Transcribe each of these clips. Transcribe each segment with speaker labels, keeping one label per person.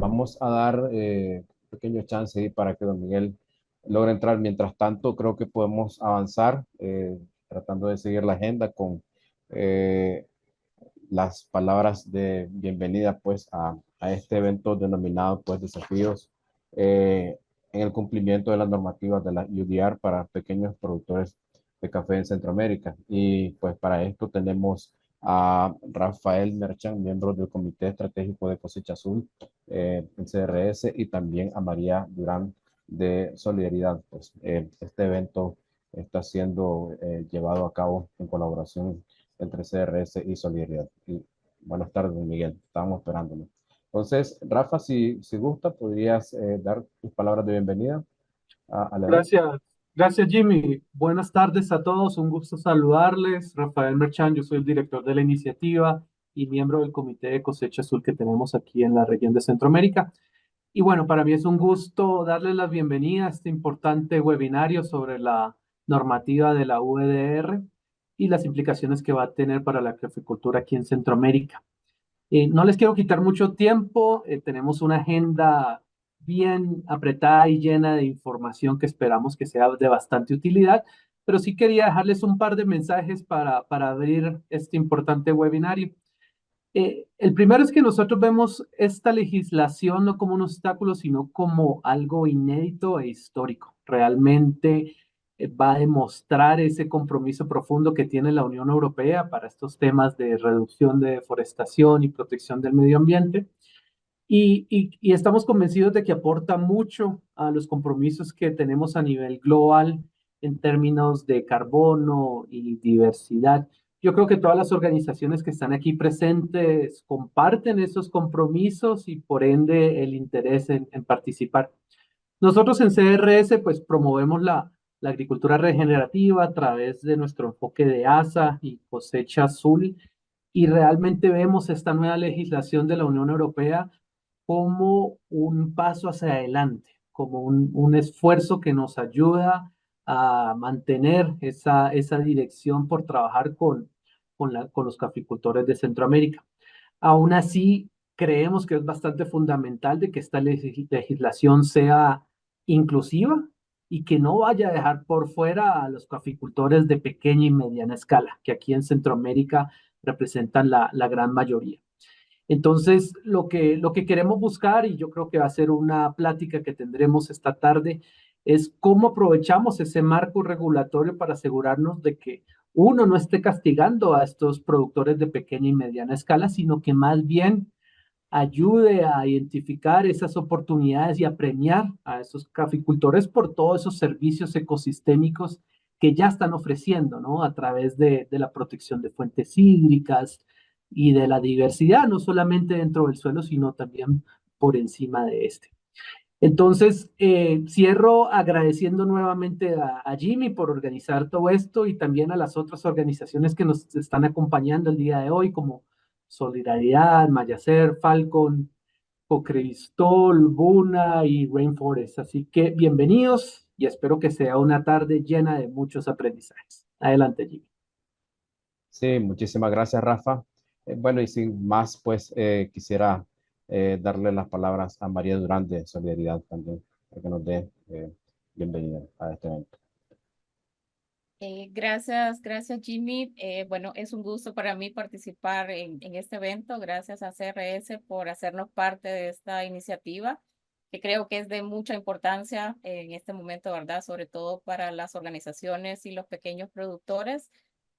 Speaker 1: vamos a dar pequeño chance ahí para que don Miguel logre entrar. Mientras tanto, creo que podemos avanzar tratando de seguir la agenda con eh, las palabras de bienvenida pues a este evento denominado pues Desafíos eh, en el cumplimiento de las normativas de la UDR para pequeños productores de café en Centroamérica. Y pues para esto tenemos a Rafael Merchan, miembro del Comité Estratégico de Cosecha Azul en CRS, y también a María Durán de Solidaridad. Pues este evento está siendo llevado a cabo en colaboración entre CRS y Solidaridad. Y buenas tardes, Miguel. Estábamos esperándolo. Entonces, Rafa, si gusta, podrías dar tus palabras de bienvenida al evento.
Speaker 2: Gracias, gracias Jimmy. Buenas tardes a todos, un gusto saludarles. Rafael Merchan, yo soy el director de la iniciativa y miembro del Comité de Cosecha Azul que tenemos aquí en la región de Centroamérica. Y bueno, para mí es un gusto darles la bienvenida a este importante webinario sobre la normativa de la UEDR y las implicaciones que va a tener para la caficultura aquí en Centroamérica. No les quiero quitar mucho tiempo, tenemos una agenda bien apretada y llena de información que esperamos que sea de bastante utilidad, pero sí quería dejarles un par de mensajes para abrir este importante webinario. El primero es que nosotros vemos esta legislación no como un obstáculo, sino como algo inédito e histórico. Realmente va a demostrar ese compromiso profundo que tiene la Unión Europea para estos temas de reducción de deforestación y protección del medio ambiente. Y estamos convencidos de que aporta mucho a los compromisos que tenemos a nivel global en términos de carbono y diversidad. Yo creo que todas las organizaciones que están aquí presentes comparten esos compromisos y por ende el interés en participar. Nosotros en CRS pues promovemos la agricultura regenerativa a través de nuestro enfoque de ASA y cosecha azul y realmente vemos esta nueva legislación de la Unión Europea como un paso hacia adelante, como un esfuerzo que nos ayuda a mantener esa dirección por trabajar con los caficultores de Centroamérica. Aún así, creemos que es bastante fundamental de que esta legislación sea inclusiva y que no vaya a dejar por fuera a los caficultores de pequeña y mediana escala, que aquí en Centroamérica representan la gran mayoría. Entonces, lo que queremos buscar, y yo creo que va a ser una plática que tendremos esta tarde, es cómo aprovechamos ese marco regulatorio para asegurarnos de que uno no esté castigando a estos productores de pequeña y mediana escala, sino que más bien ayude a identificar esas oportunidades y a premiar a esos caficultores por todos esos servicios ecosistémicos que ya están ofreciendo, ¿no? A través de la protección de fuentes hídricas y de la diversidad, no solamente dentro del suelo, sino también por encima de este. Entonces, cierro agradeciendo nuevamente a Jimmy por organizar todo esto y también a las otras organizaciones que nos están acompañando el día de hoy, como Solidaridad, Mayacer, Falcon, Cocristol, Buna y Rainforest. Así que bienvenidos y espero que sea una tarde llena de muchos aprendizajes. Adelante, Jimmy.
Speaker 1: Sí, muchísimas gracias, Rafa. Bueno, y sin más, pues quisiera darle las palabras a María Durán de Solidaridad también, para que nos dé bienvenida a este evento.
Speaker 3: Gracias Jimmy. Bueno, es un gusto para mí participar en este evento. Gracias a CRS por hacernos parte de esta iniciativa, que creo que es de mucha importancia en este momento, ¿verdad? Sobre todo para las organizaciones y los pequeños productores.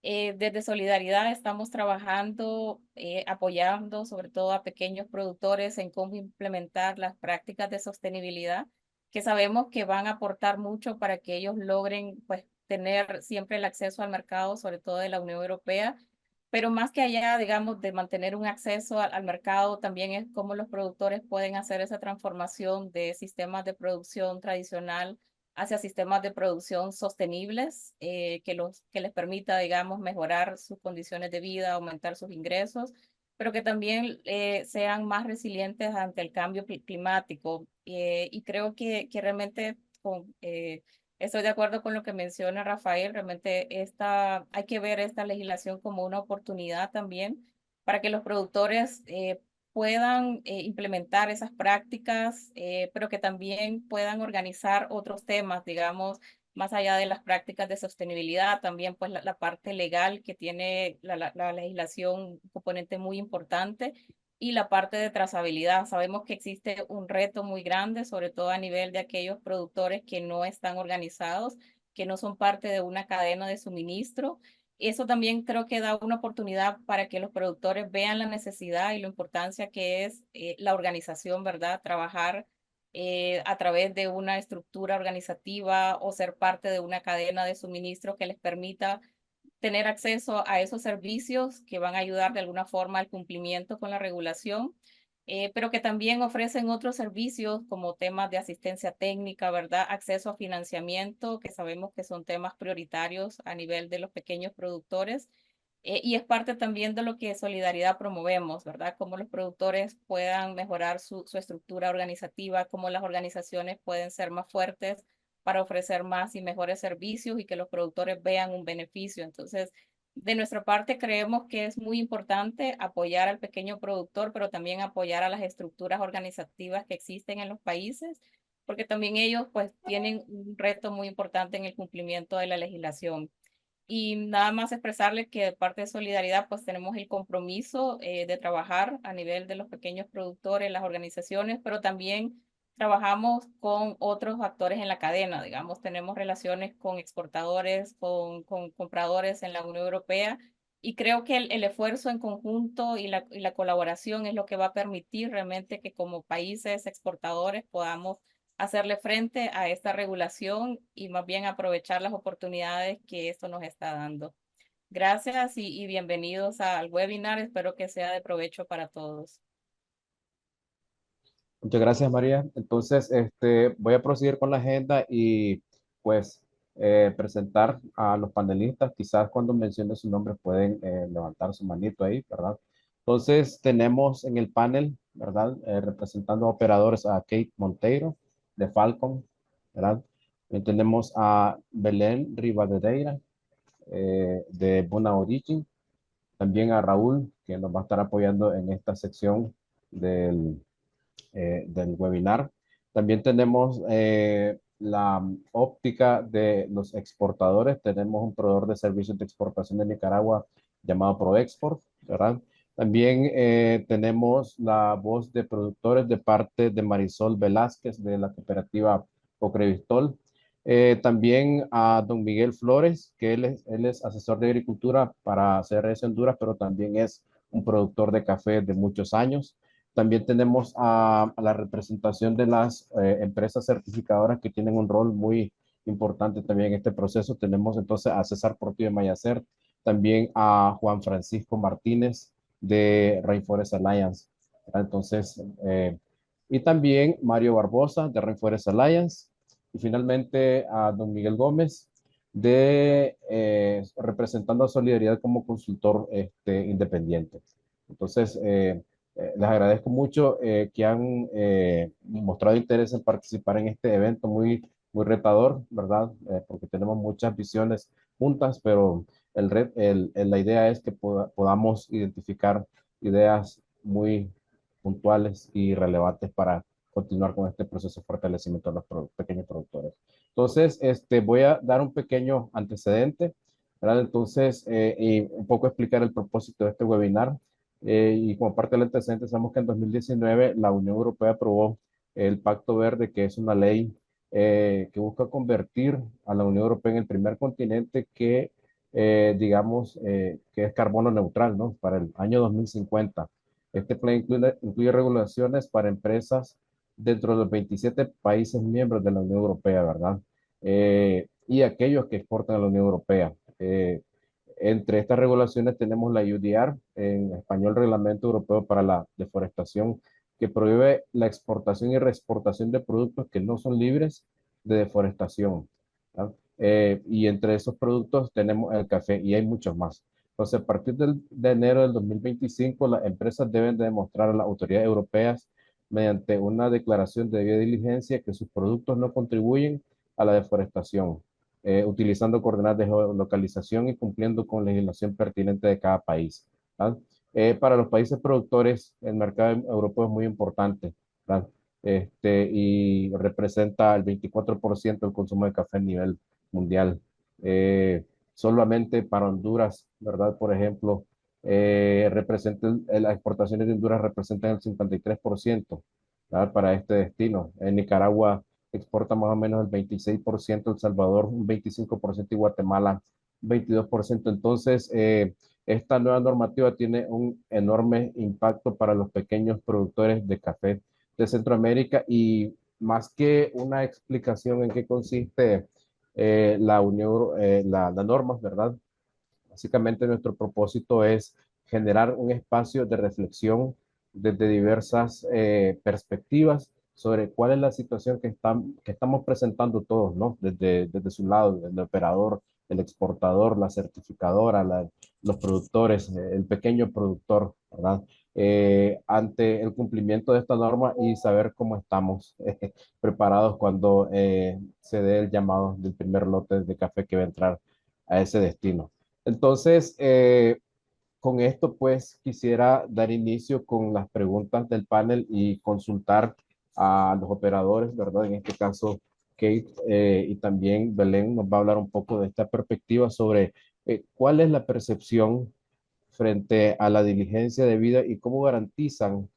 Speaker 3: Desde Solidaridad estamos trabajando, apoyando sobre todo a pequeños productores en cómo implementar las prácticas de sostenibilidad, que sabemos que van a aportar mucho para que ellos logren, pues, tener siempre el acceso al mercado, sobre todo de la Unión Europea, pero más que allá, digamos, de mantener un acceso al mercado, también es cómo los productores pueden hacer esa transformación de sistemas de producción tradicional hacia sistemas de producción sostenibles, que les permita, digamos, mejorar sus condiciones de vida, aumentar sus ingresos, pero que también sean más resilientes ante el cambio climático. Y creo que realmente estoy de acuerdo con lo que menciona Rafael. Realmente hay que ver esta legislación como una oportunidad también para que los productores puedan implementar esas prácticas, pero que también puedan organizar otros temas, digamos, más allá de las prácticas de sostenibilidad, también pues la parte legal que tiene la legislación un componente muy importante y la parte de trazabilidad. Sabemos que existe un reto muy grande, sobre todo a nivel de aquellos productores que no están organizados, que no son parte de una cadena de suministro. Eso también creo que da una oportunidad para que los productores vean la necesidad y la importancia que es la organización, ¿verdad? Trabajar a través de una estructura organizativa o ser parte de una cadena de suministro que les permita tener acceso a esos servicios que van a ayudar de alguna forma al cumplimiento con la regulación, pero que también ofrecen otros servicios como temas de asistencia técnica, ¿verdad? Acceso a financiamiento, que sabemos que son temas prioritarios a nivel de los pequeños productores. Y es parte también de lo que Solidaridad promovemos, ¿verdad? Cómo los productores puedan mejorar su estructura organizativa, cómo las organizaciones pueden ser más fuertes para ofrecer más y mejores servicios y que los productores vean un beneficio. Entonces, de nuestra parte, creemos que es muy importante apoyar al pequeño productor, pero también apoyar a las estructuras organizativas que existen en los países, porque también ellos pues tienen un reto muy importante en el cumplimiento de la legislación. Y nada más expresarles que de parte de Solidaridad, pues tenemos el compromiso de trabajar a nivel de los pequeños productores, las organizaciones, pero también trabajamos con otros actores en la cadena, digamos, tenemos relaciones con exportadores, con compradores en la Unión Europea, y creo que el esfuerzo en conjunto y la colaboración es lo que va a permitir realmente que como países exportadores podamos hacerle frente a esta regulación y más bien aprovechar las oportunidades que esto nos está dando. Gracias y bienvenidos al webinar. Espero que sea de provecho para todos.
Speaker 1: Muchas gracias, María. Entonces, voy a proseguir con la agenda y pues presentar a los panelistas. Quizás cuando mencione su nombre pueden levantar su manito ahí, ¿verdad? Entonces, tenemos en el panel, ¿verdad? Representando a operadores a Kate Monteiro de Falcon, ¿verdad? Tenemos a Belén Rivadeneira de Bona Origin, también a Raúl, que nos va a estar apoyando en esta sección del webinar. También tenemos la óptica de los exportadores. Tenemos un proveedor de servicios de exportación de Nicaragua llamado ProExport, ¿verdad? También tenemos la voz de productores de parte de Marisol Velázquez de la cooperativa Ocrevistol. También a don Miguel Flores, que él es asesor de agricultura para CRS Honduras, pero también es un productor de café de muchos años. También tenemos a la representación de las empresas certificadoras que tienen un rol muy importante también en este proceso. Tenemos entonces a César Portillo de Mayacer, también a Juan Francisco Martínez de Rainforest Alliance. Entonces, y también Mario Barbosa de Rainforest Alliance. Y finalmente a don Miguel Gómez de representando a Solidaridad como consultor independiente. Entonces, les agradezco mucho que han mostrado interés en participar en este evento muy retador, ¿verdad? Porque tenemos muchas visiones juntas, pero la idea es que podamos identificar ideas muy puntuales y relevantes para continuar con este proceso de fortalecimiento de los pequeños productores. Entonces, voy a dar un pequeño antecedente, ¿verdad? Entonces, y un poco explicar el propósito de este webinar. Y como parte del antecedente, sabemos que en 2019 la Unión Europea aprobó el Pacto Verde, que es una ley que busca convertir a la Unión Europea en el primer continente que, digamos, que es carbono neutral, ¿no? Para el año 2050. Este plan incluye regulaciones para empresas dentro de los 27 países miembros de la Unión Europea, ¿verdad? Y aquellos que exportan a la Unión Europea. Entre estas regulaciones tenemos la UDR, en español Reglamento Europeo para la Deforestación, que prohíbe la exportación y reexportación de productos que no son libres de deforestación, ¿verdad? Y entre esos productos tenemos el café y hay muchos más. Entonces, a partir de enero del 2025, las empresas deben de demostrar a las autoridades europeas mediante una declaración de debida diligencia que sus productos no contribuyen a la deforestación, utilizando coordenadas de geolocalización y cumpliendo con legislación pertinente de cada país, ¿verdad? Para los países productores, el mercado europeo es muy importante, ¿verdad? Y representa el 24% del consumo de café a nivel mundial. Eh, Solamente para Honduras, ¿verdad? Por ejemplo, las exportaciones de Honduras representan el 53%, ¿verdad? Para este destino. En Nicaragua exporta más o menos el 26%, El Salvador un 25% y Guatemala un 22%. Entonces, esta nueva normativa tiene un enorme impacto para los pequeños productores de café de Centroamérica y más que una explicación en qué consiste la unión, la norma, ¿verdad? Básicamente nuestro propósito es generar un espacio de reflexión desde diversas perspectivas sobre cuál es la situación que estamos presentando todos, ¿no? Desde su lado, el operador, el exportador, la certificadora, los productores, el pequeño productor, ¿verdad? Ante el cumplimiento de esta norma y saber cómo estamos preparados cuando se dé el llamado del primer lote de café que va a entrar a ese destino. Entonces, con esto, pues quisiera dar inicio con las preguntas del panel y consultar a los operadores, ¿verdad? En este caso, Kate y también Belén nos va a hablar un poco de esta perspectiva sobre cuál es la percepción frente a la diligencia de vida y cómo garantizan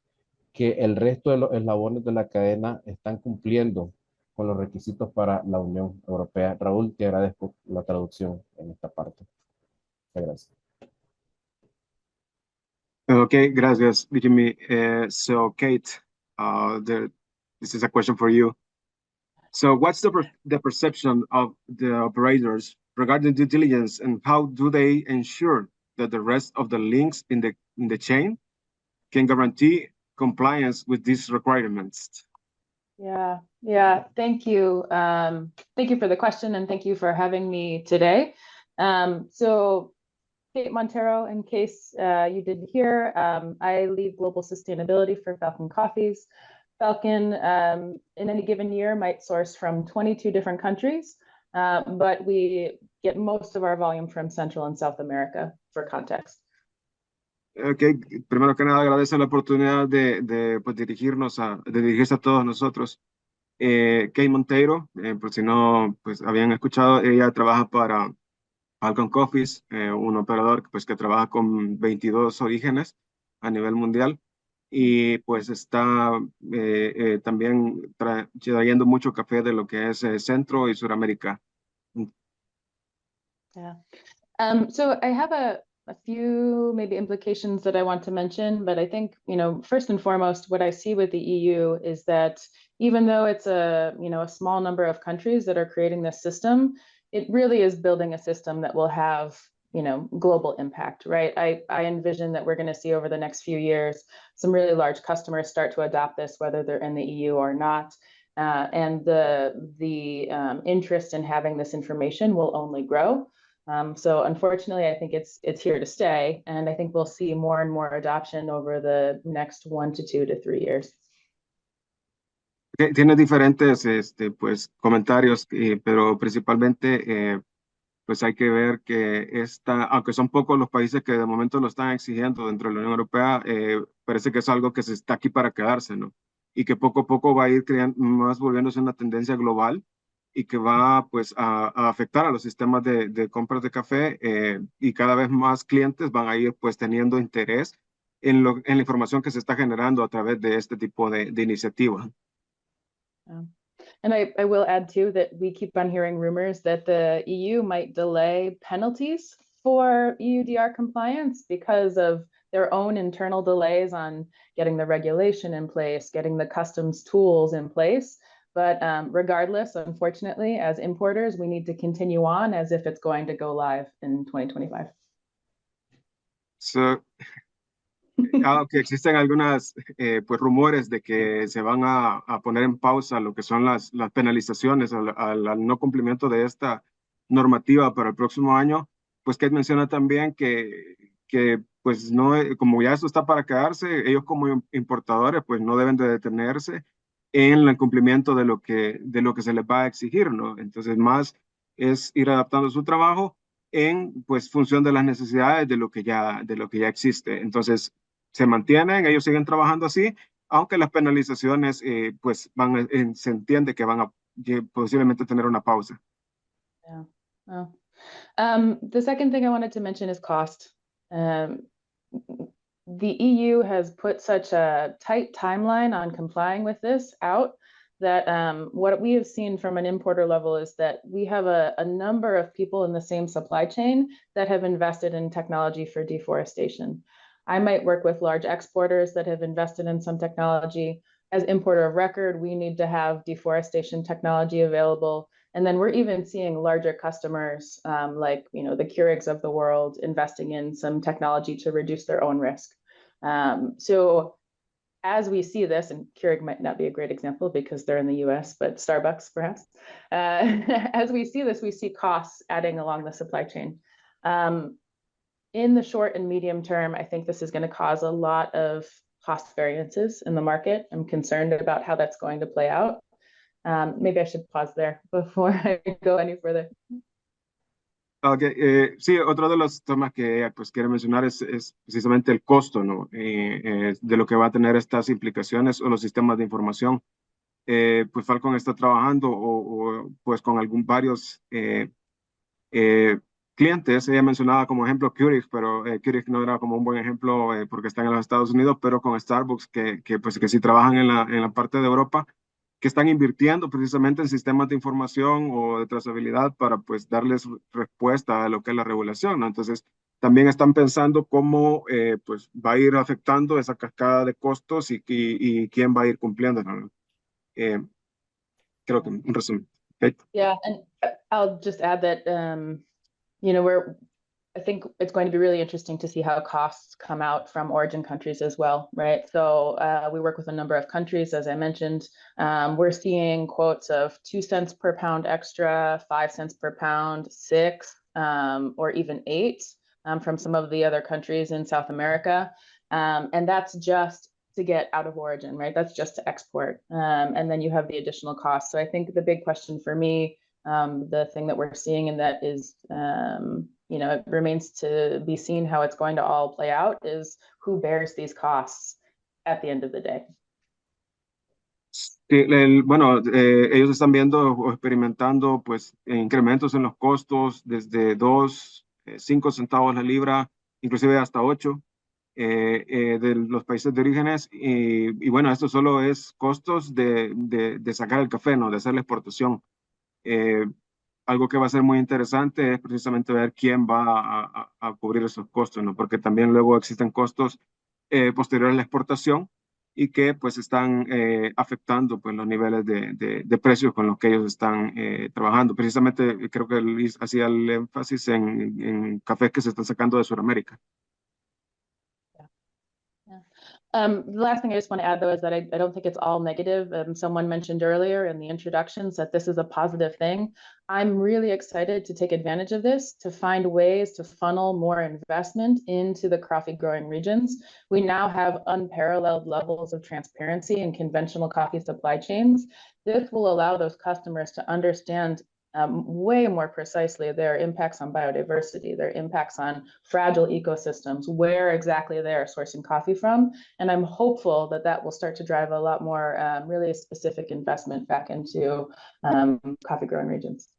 Speaker 1: que el resto de los eslabones de la cadena están cumpliendo con los requisitos para la Unión Europea. Raúl, te agradezco la traducción en esta parte. Muchas gracias.
Speaker 4: Okay, gracias, Jimmy. So, Kate, this is a question for you. So, what's the perception of the operators regarding due diligence, and how do they ensure that the rest of the links in the chain can guarantee compliance with these requirements?
Speaker 5: Yeah. Thank you. Thank you for the question, and thank you for having me today. So Kate Montero, in case you didn't hear, I lead global sustainability for Falcon Coffees. Falcon, in any given year, might source from 22 different countries, but we get most of our volume from Central and South America, for context.
Speaker 4: Okay, primero que nada agradezco la oportunidad de pues, dirigirse a todos nosotros. Kate Monteiro, por si no pues, habían escuchado, ella trabaja para Falcon Coffees, un operador pues, que trabaja con 22 orígenes a nivel mundial y pues está también trayendo mucho café de lo que es Centro y Suramérica.
Speaker 5: Yeah. So I have a few maybe implications that I want to mention, but I think, first and foremost, what I see with the EU is that even though it's a small number of countries that are creating this system, it really is building a system that will have, global impact, right? I envision that we're going to see over the next few years some really large customers start to adopt this, whether they're in the EU or not. And the interest in having this information will only grow. So unfortunately, I think it's here to stay, and I think we'll see more and more adoption over the next 1 to 2 to 3 years.
Speaker 4: Tiene diferentes pues, comentarios, pero principalmente pues hay que ver que aunque son pocos los países que de momento lo están exigiendo dentro de la Unión Europea, parece que es algo que se está aquí para quedarse, ¿no? Y que poco a poco va a ir más volviéndose una tendencia global y que va pues a afectar a los sistemas de compras de café y cada vez más clientes van a ir pues teniendo interés en la información que se está generando a través de este tipo de iniciativa.
Speaker 5: And I will add too that we keep on hearing rumors that the EU might delay penalties for EUDR compliance because of their own internal delays on getting the regulation in place, getting the customs tools in place. But regardless, unfortunately, as importers, we need to continue on as if it's going to go live in 2025.
Speaker 4: So, aunque existen algunas pues rumores de que se van a poner en pausa lo que son las penalizaciones al no cumplimiento de esta normativa para el próximo año, pues Kate menciona también que pues no, como ya esto está para quedarse, ellos como importadores pues no deben de detenerse en el cumplimiento de lo que se les va a exigir, ¿no? Entonces más es ir adaptando su trabajo en pues función de las necesidades de lo que ya existe. Entonces, se mantienen, ellos siguen trabajando así, aunque las penalizaciones pues se entiende que van a posiblemente tener una pausa.
Speaker 5: Yeah. Oh. The second thing I wanted to mention is cost. The EU has put such a tight timeline on complying with this out that what we have seen from an importer level is that we have a number of people in the same supply chain that have invested in technology for deforestation. I might work with large exporters that have invested in some technology. As importer of record, we need to have deforestation technology available. And then we're even seeing larger customers like the Keurigs of the world investing in some technology to reduce their own risk. So as we see this, and Keurig might not be a great example because they're in the US, but Starbucks perhaps. As we see this, we see costs adding along the supply chain. In the short and medium term, I think this is going to cause a lot of cost variances in the market. I'm concerned about how that's going to play out. Maybe I should pause there before I go any further.
Speaker 4: Okay, sí, otro de los temas que pues quiero mencionar es precisamente el costo, ¿no? De lo que va a tener estas implicaciones o los sistemas de información. Pues Falcon está trabajando pues con varios clientes. Ella mencionaba como ejemplo Keurig, pero Keurig no era como un buen ejemplo porque están en los Estados Unidos, pero con Starbucks que sí trabajan en la parte de Europa, que están invirtiendo precisamente en sistemas de información o de trazabilidad para pues darles respuesta a lo que es la regulación, ¿no? Entonces, también están pensando cómo pues va a ir afectando esa cascada de costos y quién va a ir cumpliendo, ¿no? Creo que un resumen. Okay.
Speaker 5: Yeah, and I'll just add that, I think it's going to be really interesting to see how costs come out from origin countries as well, right? So we work with a number of countries, as I mentioned. We're seeing quotes of 2 cents per pound extra, 5 cents per pound, 6, or even 8 from some of the other countries in South America. And that's just to get out of origin, right? That's just to export. And then you have the additional costs. So I think the big question for me, the thing that we're seeing in that is, it remains to be seen how it's going to all play out, is who bears these costs at the end of the day.
Speaker 4: Sí, bueno, ellos están viendo o experimentando pues incrementos en los costos desde 2, 5 centavos la libra, inclusive hasta 8 de los países de orígenes. Y bueno, esto solo es costos de sacar el café, ¿no? De hacer la exportación. Algo que va a ser muy interesante es precisamente ver quién va a cubrir esos costos, ¿no? Porque también luego existen costos posteriores a la exportación y que pues están afectando pues los niveles de precios con los que ellos están trabajando. Precisamente creo que Luis hacía el énfasis en cafés que se están sacando de Sudamérica.
Speaker 5: The last thing I just want to add, though, is that I don't think it's all negative. Someone mentioned earlier in the introductions that this is a positive thing. I'm really excited to take advantage of this, to find ways to funnel more investment into the coffee growing regions. We now have unparalleled levels of transparency in conventional coffee supply chains. This will allow those customers to understand way more precisely their impacts on biodiversity, their impacts on fragile ecosystems, where exactly they're sourcing coffee from. And I'm hopeful that will start to drive a lot more really specific investment back into coffee growing regions.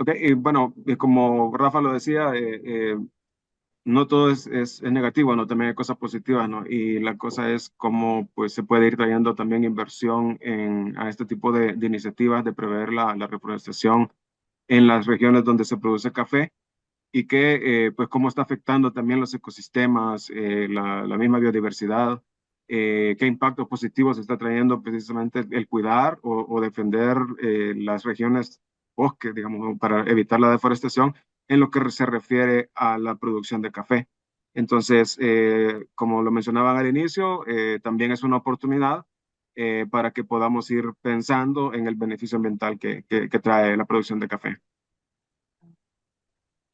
Speaker 4: Ok, y bueno, como Rafa lo decía, no todo es negativo, ¿no? También hay cosas positivas, ¿no? Y la cosa es cómo pues, se puede ir trayendo también inversión a este tipo de iniciativas de prever la reforestación en las regiones donde se produce café y que, pues, cómo está afectando también los ecosistemas, la misma biodiversidad, qué impactos positivos está trayendo precisamente el cuidar o defender las regiones bosques, digamos, para evitar la deforestación en lo que se refiere a la producción de café. Entonces, como lo mencionaban al inicio, también es una oportunidad para que podamos ir pensando en el beneficio ambiental que trae la producción de café.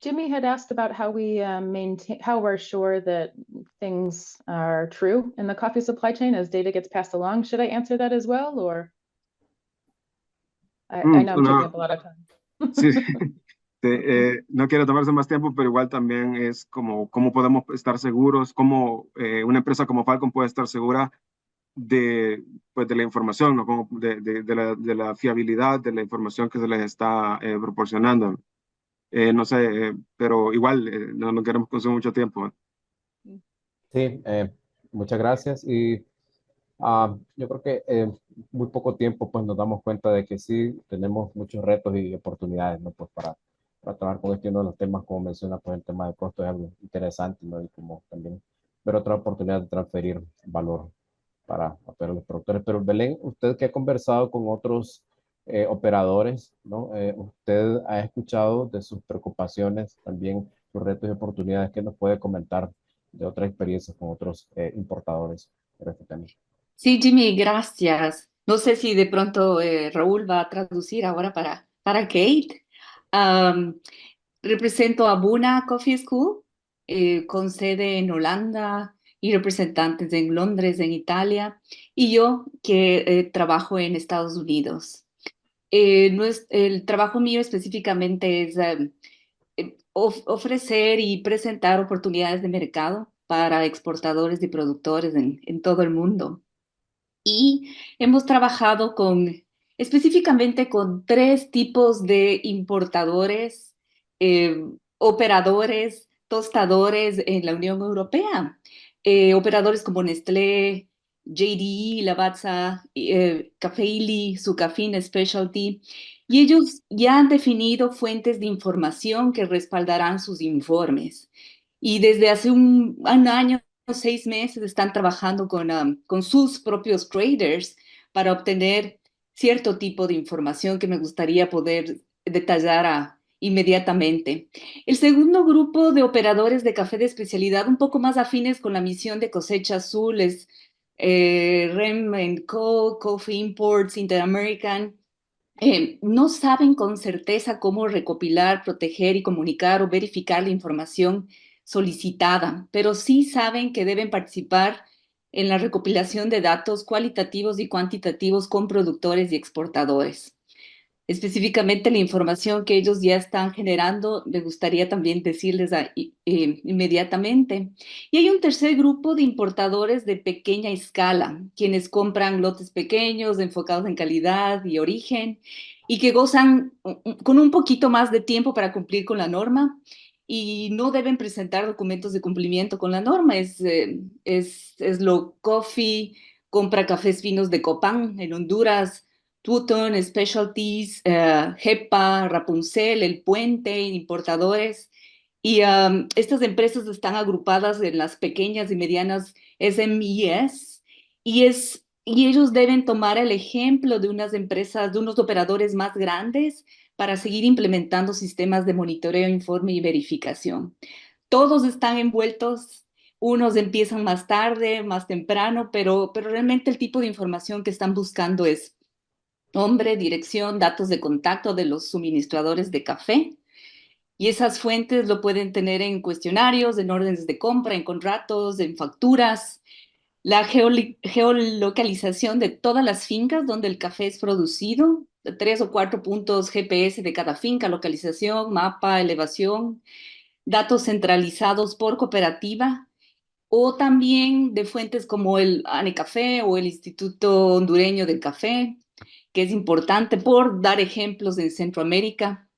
Speaker 5: Jimmy had asked about how we how we're sure that things are true in the coffee supply chain as data gets passed along. Should I answer that as well, or I know I'm taking up a lot of time.
Speaker 4: Sí, no quiero tomarse más tiempo, pero igual también es como cómo podemos estar seguros, cómo una empresa como Falcon puede estar segura de, pues, de la información, ¿no? Como de la fiabilidad de la información que se les está proporcionando. No sé, pero igual no queremos consumir mucho tiempo.
Speaker 1: Sí, muchas gracias. Y yo creo que en muy poco tiempo pues nos damos cuenta de que sí tenemos muchos retos y oportunidades, ¿no? Pues para trabajar con este uno de los temas, como menciona, pues el tema de costo es algo interesante, ¿no? Y como también ver otra oportunidad de transferir valor para los productores. Pero Belén, usted que ha conversado con otros operadores, ¿no? Usted ha escuchado de sus preocupaciones, también sus retos y oportunidades que nos puede comentar de otras experiencias con otros importadores de este tema.
Speaker 6: Sí, Jimmy, gracias. No sé si de pronto Raúl va a traducir ahora para Kate. Am, Represento a Buna Coffee School, con sede en Holanda y representantes en Londres, en Italia, y yo que trabajo en Estados Unidos. El trabajo mío específicamente es ofrecer y presentar oportunidades de mercado para exportadores y productores en todo el mundo. Y hemos trabajado específicamente con tres tipos de importadores, eh, operadores, tostadores en la Unión Europea. Operadores como Nestlé, JDE, Lavazza, Cafeili, Sucafin Specialty. Y ellos ya han definido fuentes de información que respaldarán sus informes. Y desde hace un año, 6 meses, están trabajando con sus propios traders para obtener cierto tipo de información que me gustaría poder detallar inmediatamente. El segundo grupo de operadores de café de especialidad, un poco más afines con la misión de Cosecha Azul, es Rem Co., Coffee Imports, Interamerican. No saben con certeza cómo recopilar, proteger y comunicar o verificar la información solicitada, pero sí saben que deben participar en la recopilación de datos cualitativos y cuantitativos con productores y exportadores. Específicamente la información que ellos ya están generando, me gustaría también decirles inmediatamente. Y hay un tercer grupo de importadores de pequeña escala, quienes compran lotes pequeños, enfocados en calidad y origen, y que gozan con un poquito más de tiempo para cumplir con la norma y no deben presentar documentos de cumplimiento con la norma. Es Low Coffee, compra cafés finos de Copán en Honduras, Tuton, Specialties, Jepa, Rapunzel, El Puente, importadores. Y estas empresas están agrupadas en las pequeñas y medianas SMEs y ellos deben tomar el ejemplo de unas empresas, de unos operadores más grandes para seguir implementando sistemas de monitoreo, informe y verificación. Todos están envueltos, unos empiezan más tarde, más temprano, pero realmente el tipo de información que están buscando es nombre, dirección, datos de contacto de los suministradores de café. Y esas fuentes lo pueden tener en cuestionarios, en órdenes de compra, en contratos, en facturas. La geolocalización de todas las fincas donde el café es producido, 3 o 4 puntos GPS de cada finca, localización, mapa, elevación, datos centralizados por cooperativa, o también de fuentes como el ANECafé o el Instituto Hondureño del Café, que es importante por dar ejemplos en Centroamérica.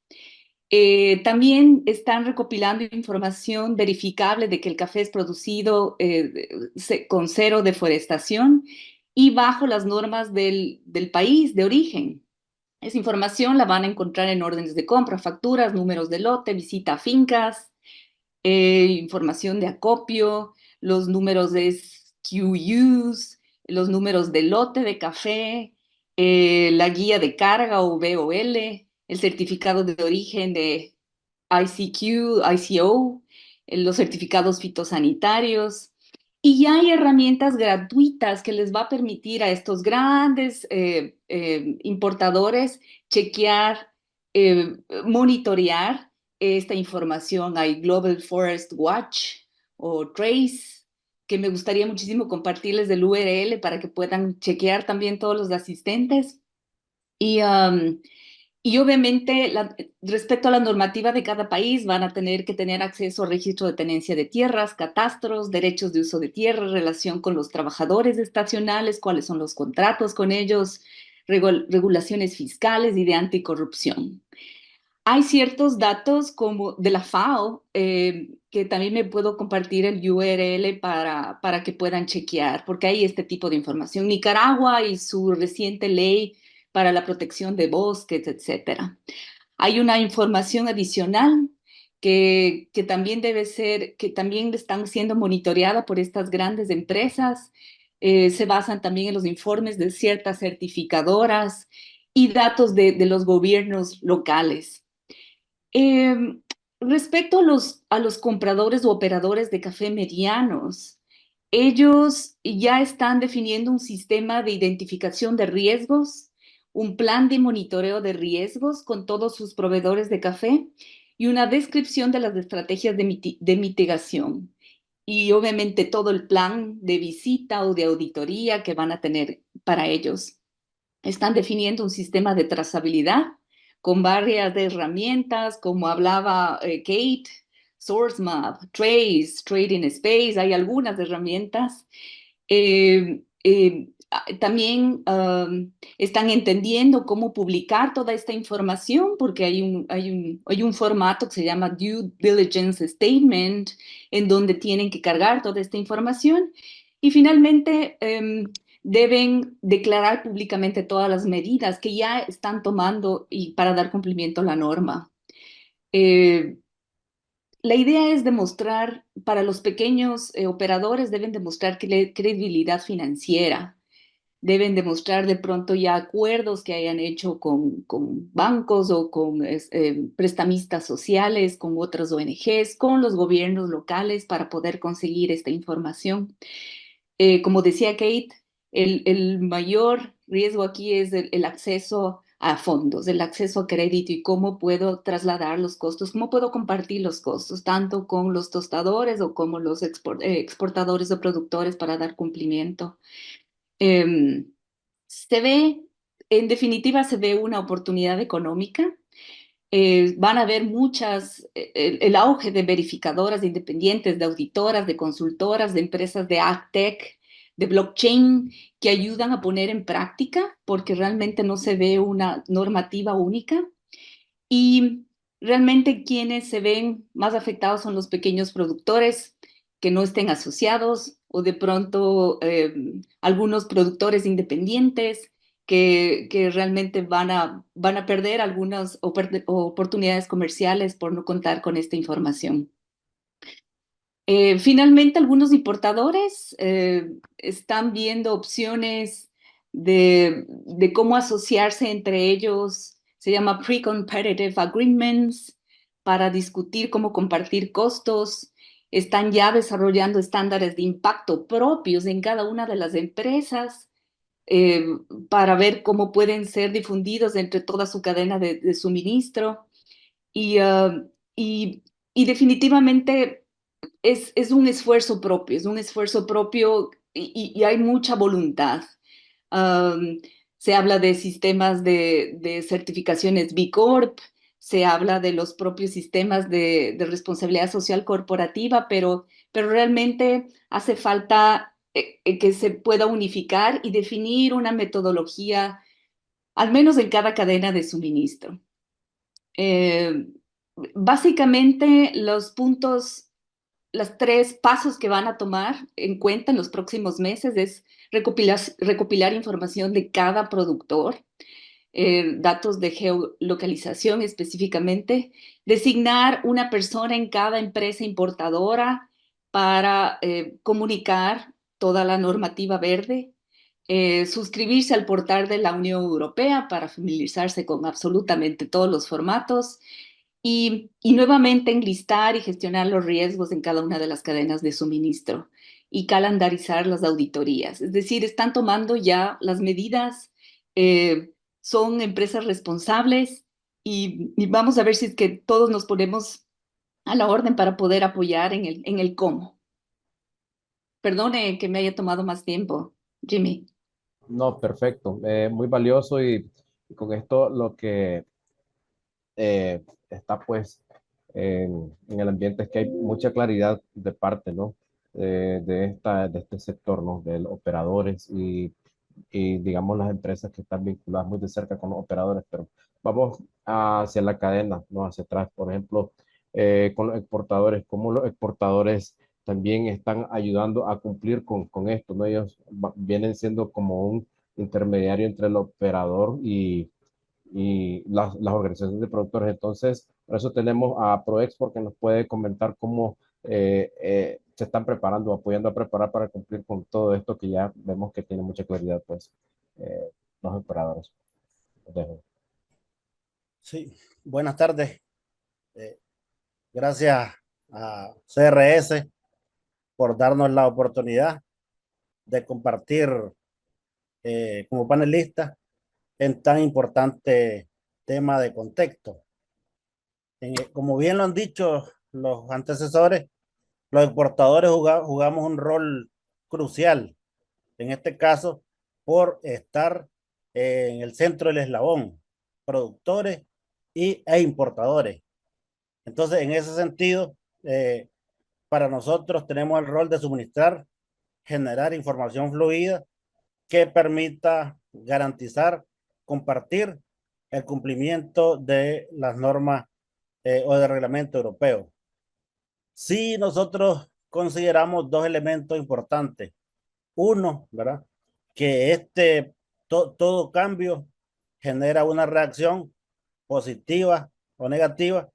Speaker 6: También están recopilando información verificable de que el café es producido con cero deforestación y bajo las normas del país de origen. Esa información la van a encontrar en órdenes de compra, facturas, números de lote, visita a fincas, información de acopio, los números de SKUs, los números de lote de café, la guía de carga o BOL, el certificado de origen de ICQ, ICO, los certificados fitosanitarios. Y ya hay herramientas gratuitas que les va a permitir a estos grandes importadores chequear, monitorear esta información. Hay Global Forest Watch o Trace, que me gustaría muchísimo compartirles el URL para que puedan chequear también todos los asistentes. Y obviamente, respecto a la normativa de cada país, van a tener que tener acceso al registro de tenencia de tierras, catastros, derechos de uso de tierra, relación con los trabajadores estacionales, cuáles son los contratos con ellos, regulaciones fiscales y de anticorrupción. Hay ciertos datos como de la FAO que también me puedo compartir el URL para que puedan chequear, porque hay este tipo de información. Nicaragua y su reciente ley para la protección de bosques, etcétera. Hay una información adicional que también debe ser, que también están siendo monitoreada por estas grandes empresas. Se basan también en los informes de ciertas certificadoras y datos de los gobiernos locales. Eh, Respecto a los compradores o operadores de café medianos, ellos ya están definiendo un sistema de identificación de riesgos, un plan de monitoreo de riesgos con todos sus proveedores de café y una descripción de las estrategias de mitigación. Y obviamente todo el plan de visita o de auditoría que van a tener para ellos. Están definiendo un sistema de trazabilidad con varias herramientas, como hablaba Kate, SourceMap, Trace, Trading Space, hay algunas herramientas. También están entendiendo cómo publicar toda esta información, porque hay un formato que se llama Due Diligence Statement, en donde tienen que cargar toda esta información. Y finalmente, deben declarar públicamente todas las medidas que ya están tomando y para dar cumplimiento a la norma. La idea es demostrar, para los pequeños operadores deben demostrar credibilidad financiera, deben demostrar de pronto ya acuerdos que hayan hecho con bancos o con prestamistas sociales, con otras ONGs, con los gobiernos locales para poder conseguir esta información. Como decía Kate, el mayor riesgo aquí es el acceso a fondos, el acceso a crédito y cómo puedo trasladar los costos, cómo puedo compartir los costos, tanto con los tostadores o como los exportadores o productores para dar cumplimiento. Se ve, en definitiva, se ve una oportunidad económica. Van a haber el auge de verificadoras independientes, de auditoras, de consultoras, de empresas de AgTech, de blockchain, que ayudan a poner en práctica, porque realmente no se ve una normativa única. Y realmente quienes se ven más afectados son los pequeños productores que no estén asociados o de pronto algunos productores independientes que realmente van a perder algunas oportunidades comerciales por no contar con esta información. Finalmente, algunos importadores están viendo opciones de cómo asociarse entre ellos. Se llama Pre-Competitive Agreements para discutir cómo compartir costos. Están ya desarrollando estándares de impacto propios en cada una de las empresas para ver cómo pueden ser difundidos entre toda su cadena de suministro. Y definitivamente es un esfuerzo propio, y hay mucha voluntad. Se habla de sistemas de certificaciones B Corp, se habla de los propios sistemas de responsabilidad social corporativa, pero realmente hace falta que se pueda unificar y definir una metodología, al menos en cada cadena de suministro. Básicamente, los tres pasos que van a tomar en cuenta en los próximos meses es recopilar información de cada productor, datos de geolocalización específicamente, designar una persona en cada empresa importadora para comunicar toda la normativa verde, suscribirse al portal de la Unión Europea para familiarizarse con absolutamente todos los formatos y nuevamente enlistar y gestionar los riesgos en cada una de las cadenas de suministro y calendarizar las auditorías. Es decir, están tomando ya las medidas, son empresas responsables y vamos a ver si es que todos nos ponemos a la orden para poder apoyar en el cómo. Perdone que me haya tomado más tiempo, Jimmy.
Speaker 1: No, perfecto. Muy valioso y con esto lo que está pues en el ambiente es que hay mucha claridad de parte, ¿no? De este sector, ¿no? De los operadores y digamos las empresas que están vinculadas muy de cerca con los operadores, pero vamos hacia la cadena, ¿no? Hacia atrás, por ejemplo, con los exportadores, cómo los exportadores también están ayudando a cumplir con esto, ¿no? Ellos vienen siendo como un intermediario entre el operador y las organizaciones de productores. Entonces, por eso tenemos a ProExport que nos puede comentar cómo se están preparando, apoyando a preparar para cumplir con todo esto que ya vemos que tiene mucha claridad, pues, los operadores. Los dejo.
Speaker 7: Sí, buenas tardes. Gracias a CRS por darnos la oportunidad de compartir como panelista en tan importante tema de contexto. Como bien lo han dicho los antecesores, los exportadores jugamos un rol crucial, en este caso, por estar en el centro del eslabón, productores e importadores. Entonces, en ese sentido, para nosotros tenemos el rol de suministrar, generar información fluida que permita garantizar, compartir el cumplimiento de las normas o del reglamento europeo. Sí, nosotros consideramos dos elementos importantes. Uno, ¿verdad? Que todo cambio genera una reacción positiva o negativa,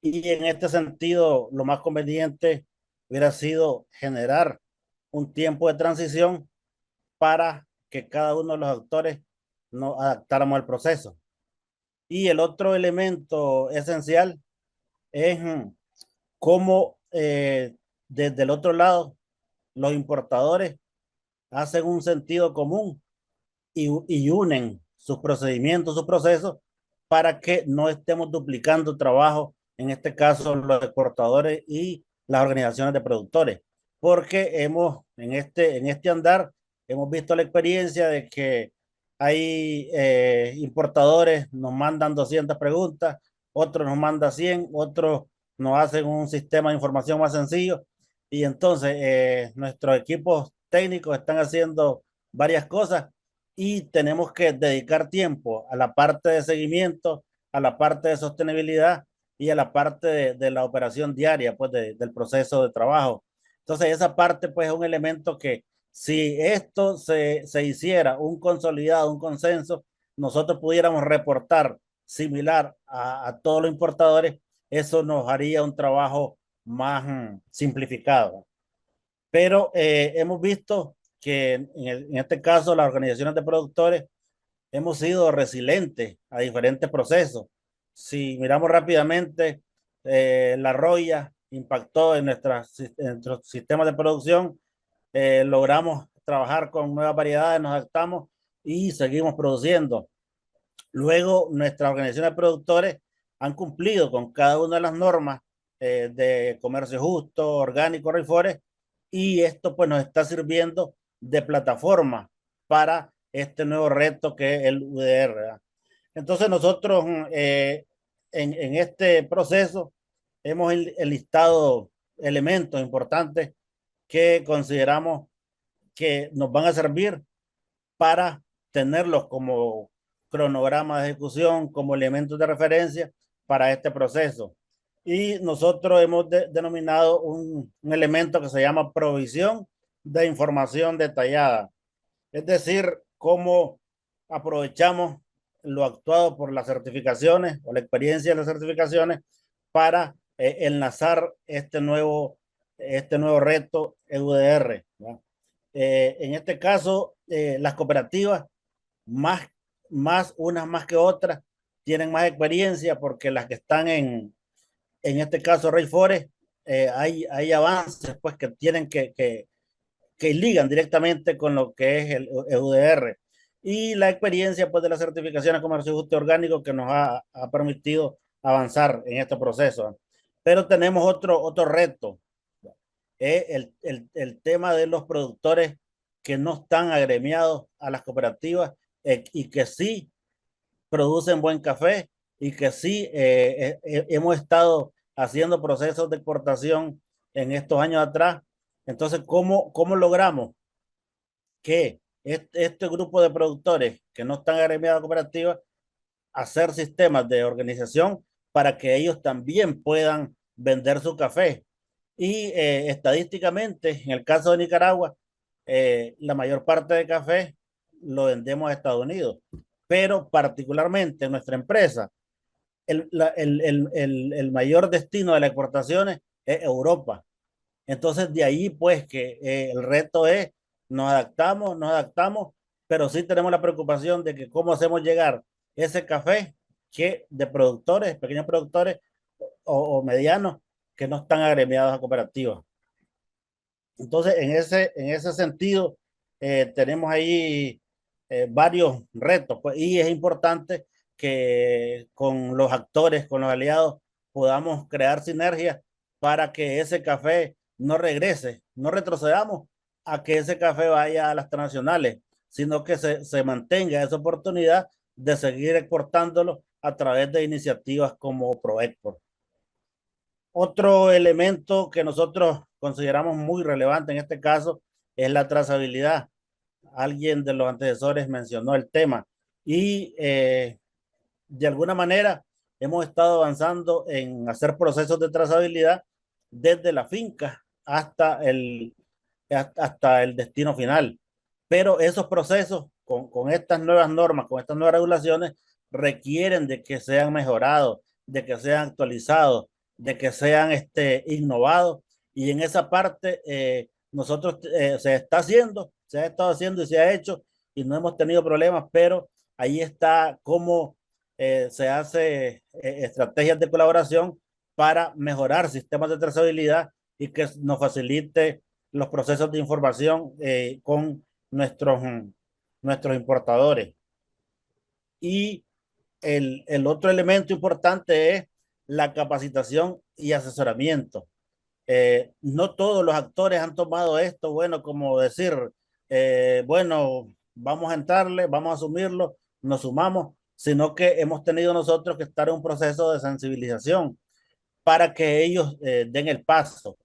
Speaker 7: y en este sentido lo más conveniente hubiera sido generar un tiempo de transición para que cada uno de los actores nos adaptáramos al proceso. Y el otro elemento esencial es cómo desde el otro lado los importadores hacen un sentido común y unen sus procedimientos, sus procesos, para que no estemos duplicando trabajo, en este caso los exportadores y las organizaciones de productores, porque en este andar hemos visto la experiencia de que hay importadores nos mandan 200 preguntas, otros nos mandan 100, otros nos hacen un sistema de información más sencillo, y entonces nuestros equipos técnicos están haciendo varias cosas y tenemos que dedicar tiempo a la parte de seguimiento, a la parte de sostenibilidad y a la parte de la operación diaria, pues del proceso de trabajo. Entonces esa parte pues es un elemento que si esto se hiciera un consolidado, un consenso, nosotros pudiéramos reportar similar a todos los importadores, eso nos haría un trabajo más simplificado. Pero hemos visto que en este caso las organizaciones de productores hemos sido resilientes a diferentes procesos. Si miramos rápidamente, la roya impactó en nuestros sistemas de producción, logramos trabajar con nuevas variedades, nos adaptamos y seguimos produciendo. Luego, nuestras organizaciones de productores han cumplido con cada una de las normas de comercio justo, orgánico, REFOREST, y esto pues nos está sirviendo de plataforma para este nuevo reto que es el UDR, ¿verdad? Entonces nosotros en este proceso hemos enlistado elementos importantes que consideramos que nos van a servir para tenerlos como cronograma de ejecución, como elementos de referencia para este proceso. Y nosotros hemos denominado un elemento que se llama provisión de información detallada. Es decir, cómo aprovechamos lo actuado por las certificaciones o la experiencia de las certificaciones para enlazar este nuevo reto EUDR, ¿no? En este caso, las cooperativas, unas más que otras, tienen más experiencia porque las que están en este caso REFOREST, hay avances pues que tienen que ligan directamente con lo que es el EUDR, y la experiencia pues de la certificación de comercio justo y orgánico que nos ha permitido avanzar en este proceso. Pero tenemos otro reto, el tema de los productores que no están agremiados a las cooperativas y que sí producen buen café y que sí hemos estado haciendo procesos de exportación en estos años atrás. Entonces, ¿cómo logramos que este grupo de productores que no están agremiados a cooperativas hacer sistemas de organización para que ellos también puedan vender su café? Y estadísticamente, en el caso de Nicaragua, la mayor parte de café lo vendemos a Estados Unidos, pero particularmente en nuestra empresa, el mayor destino de las exportaciones es Europa. Entonces, de ahí, pues, que el reto es, nos adaptamos, pero sí tenemos la preocupación de que cómo hacemos llegar ese café que de productores, pequeños productores o medianos, que no están agremiados a cooperativas. Entonces, en ese sentido, tenemos ahí varios retos, pues, y es importante que con los actores, con los aliados, podamos crear sinergias para que ese café no regrese, no retrocedamos a que ese café vaya a las transnacionales, sino que se mantenga esa oportunidad de seguir exportándolo a través de iniciativas como ProExport. Otro elemento que nosotros consideramos muy relevante en este caso es la trazabilidad. Alguien de los antecesores mencionó el tema y de alguna manera hemos estado avanzando en hacer procesos de trazabilidad desde la finca hasta el destino final. Pero esos procesos con estas nuevas normas, con estas nuevas regulaciones, requieren de que sean mejorados, de que sean actualizados, de que sean innovados. Y en esa parte nosotros se está haciendo, se ha estado haciendo y se ha hecho y no hemos tenido problemas, pero ahí está cómo se hace estrategias de colaboración para mejorar sistemas de trazabilidad y que nos facilite los procesos de información con nuestros importadores. Y el otro elemento importante es la capacitación y asesoramiento. No todos los actores han tomado esto, bueno, como decir, bueno, vamos a entrarle, vamos a asumirlo, nos sumamos, sino que hemos tenido nosotros que estar en un proceso de sensibilización para que ellos den el paso.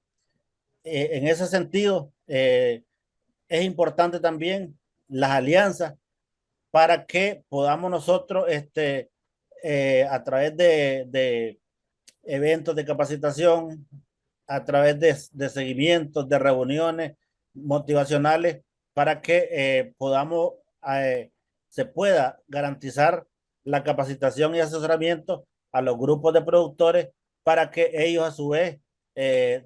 Speaker 7: En ese sentido, es importante también las alianzas para que podamos nosotros, a través de eventos de capacitación, a través de seguimientos, de reuniones motivacionales, para que podamos, se pueda garantizar la capacitación y asesoramiento a los grupos de productores para que ellos a su vez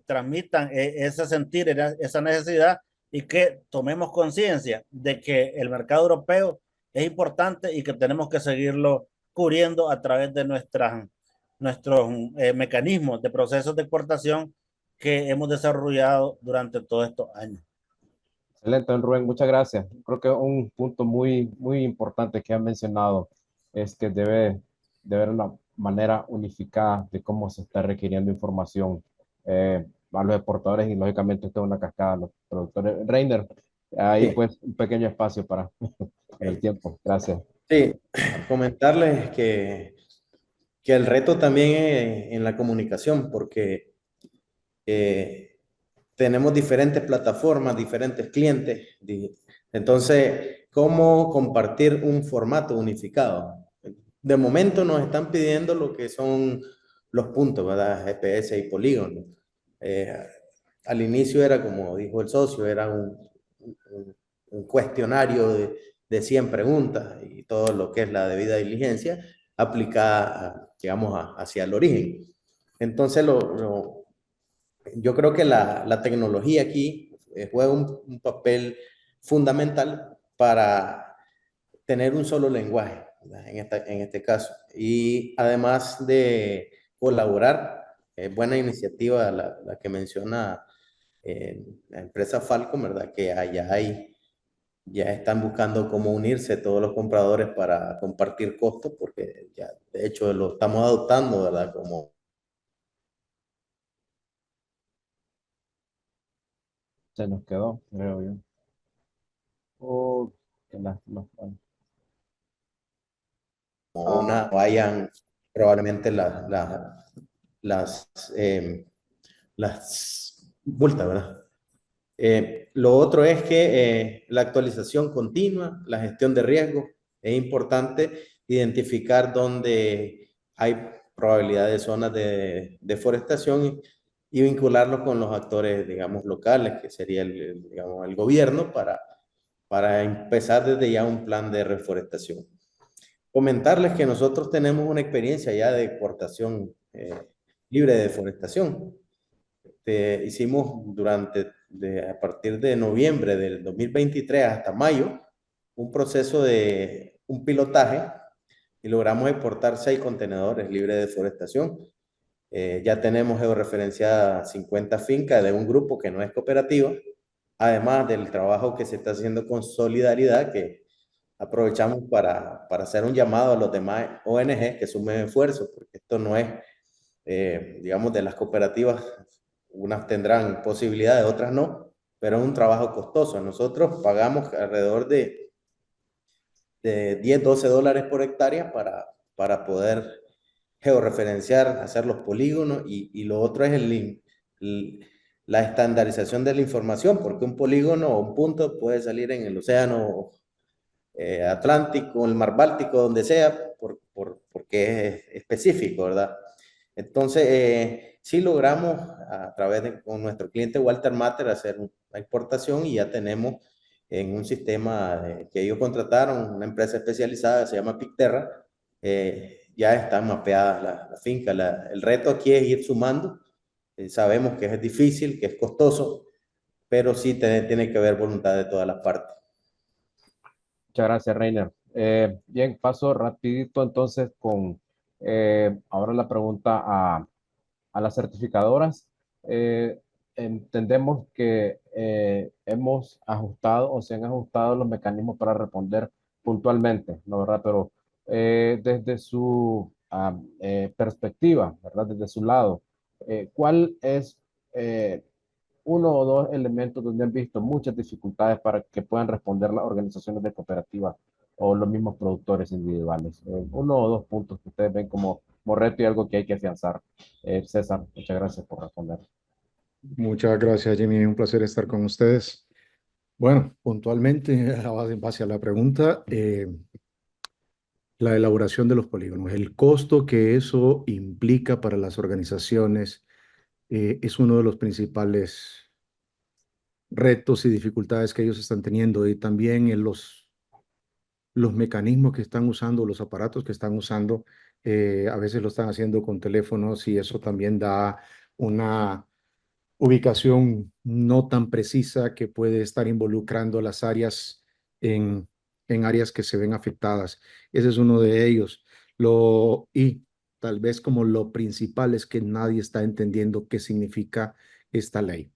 Speaker 7: transmitan ese sentir, esa necesidad y que tomemos conciencia de que el mercado europeo es importante y que tenemos que seguirlo cubriendo a través de nuestros mecanismos de procesos de exportación que hemos desarrollado durante todos estos años.
Speaker 1: Excelente, don Rubén, muchas gracias. Creo que un punto muy importante que han mencionado es que de haber una manera unificada de cómo se está requiriendo información a los exportadores y lógicamente esto es una cascada a los productores. Reiner, ahí
Speaker 8: Sí.
Speaker 1: pues un pequeño espacio para el tiempo. Gracias.
Speaker 8: Sí, comentarles que el reto también es en la comunicación, porque tenemos diferentes plataformas, diferentes clientes. Entonces, ¿cómo compartir un formato unificado? De momento nos están pidiendo lo que son los puntos, ¿verdad? GPS y polígono. Al inicio era, como dijo el socio, era un cuestionario de 100 preguntas y todo lo que es la debida diligencia aplicada, digamos, hacia el origen. Entonces, yo creo que la tecnología aquí juega un papel fundamental para tener un solo lenguaje, ¿verdad? En este caso. Y además de colaborar, buena iniciativa la que menciona la empresa Falcon, ¿verdad? Que ya están buscando cómo unirse todos los compradores para compartir costos, porque ya de hecho lo estamos adoptando, ¿verdad? Como
Speaker 1: Se nos quedó, creo yo. Oh, qué lástima.
Speaker 8: una vayan probablemente las, las multas, ¿verdad? Lo otro es que la actualización continua, la gestión de riesgo, es importante identificar dónde hay probabilidad de zonas de deforestación y vincularlo con los actores, digamos, locales, que sería digamos, el gobierno, para empezar desde ya un plan de reforestación. Comentarles que nosotros tenemos una experiencia ya de exportación libre de deforestación. Hicimos a partir de noviembre del 2023 hasta mayo un proceso de un pilotaje y logramos exportar 6 contenedores libres de deforestación. Ya tenemos georreferenciadas 50 fincas de un grupo que no es cooperativo, además del trabajo que se está haciendo con Solidaridad, que aprovechamos para hacer un llamado a los demás ONG que sumen esfuerzos, porque esto no es, digamos, de las cooperativas, unas tendrán posibilidades, otras no, pero es un trabajo costoso. Nosotros pagamos alrededor de 10, 12 dólares por hectárea para poder georreferenciar, hacer los polígonos y lo otro es la estandarización de la información, porque un polígono o un punto puede salir en el océano Atlántico, el mar Báltico, donde sea, porque es específico, ¿verdad? Entonces, sí logramos a través con nuestro cliente Walter Matter hacer una exportación y ya tenemos en un sistema que ellos contrataron, una empresa especializada, se llama Picterra, ya están mapeadas la finca. El reto aquí es ir sumando. Sabemos que es difícil, que es costoso, pero sí tiene que haber voluntad de todas las partes.
Speaker 1: Muchas gracias, Reiner. Bien, paso rapidito entonces con ahora la pregunta a las certificadoras. Entendemos que hemos ajustado o se han ajustado los mecanismos para responder puntualmente, ¿no, verdad? Pero desde su perspectiva, ¿verdad? Desde su lado, ¿cuál es uno o dos elementos donde han visto muchas dificultades para que puedan responder las organizaciones de cooperativas o los mismos productores individuales? Uno o dos puntos que ustedes ven como reto y algo que hay que afianzar. César, muchas gracias por responder.
Speaker 9: Muchas gracias, Jimmy. Un placer estar con ustedes. Bueno, puntualmente, en base a la pregunta, la elaboración de los polígonos, el costo que eso implica para las organizaciones es uno de los principales retos y dificultades que ellos están teniendo, y también en los mecanismos que están usando, los aparatos que están usando, a veces lo están haciendo con teléfonos y eso también da una ubicación no tan precisa que puede estar involucrando las áreas en áreas que se ven afectadas. Ese es uno de ellos. Y tal vez como lo principal es que nadie está entendiendo qué significa esta ley.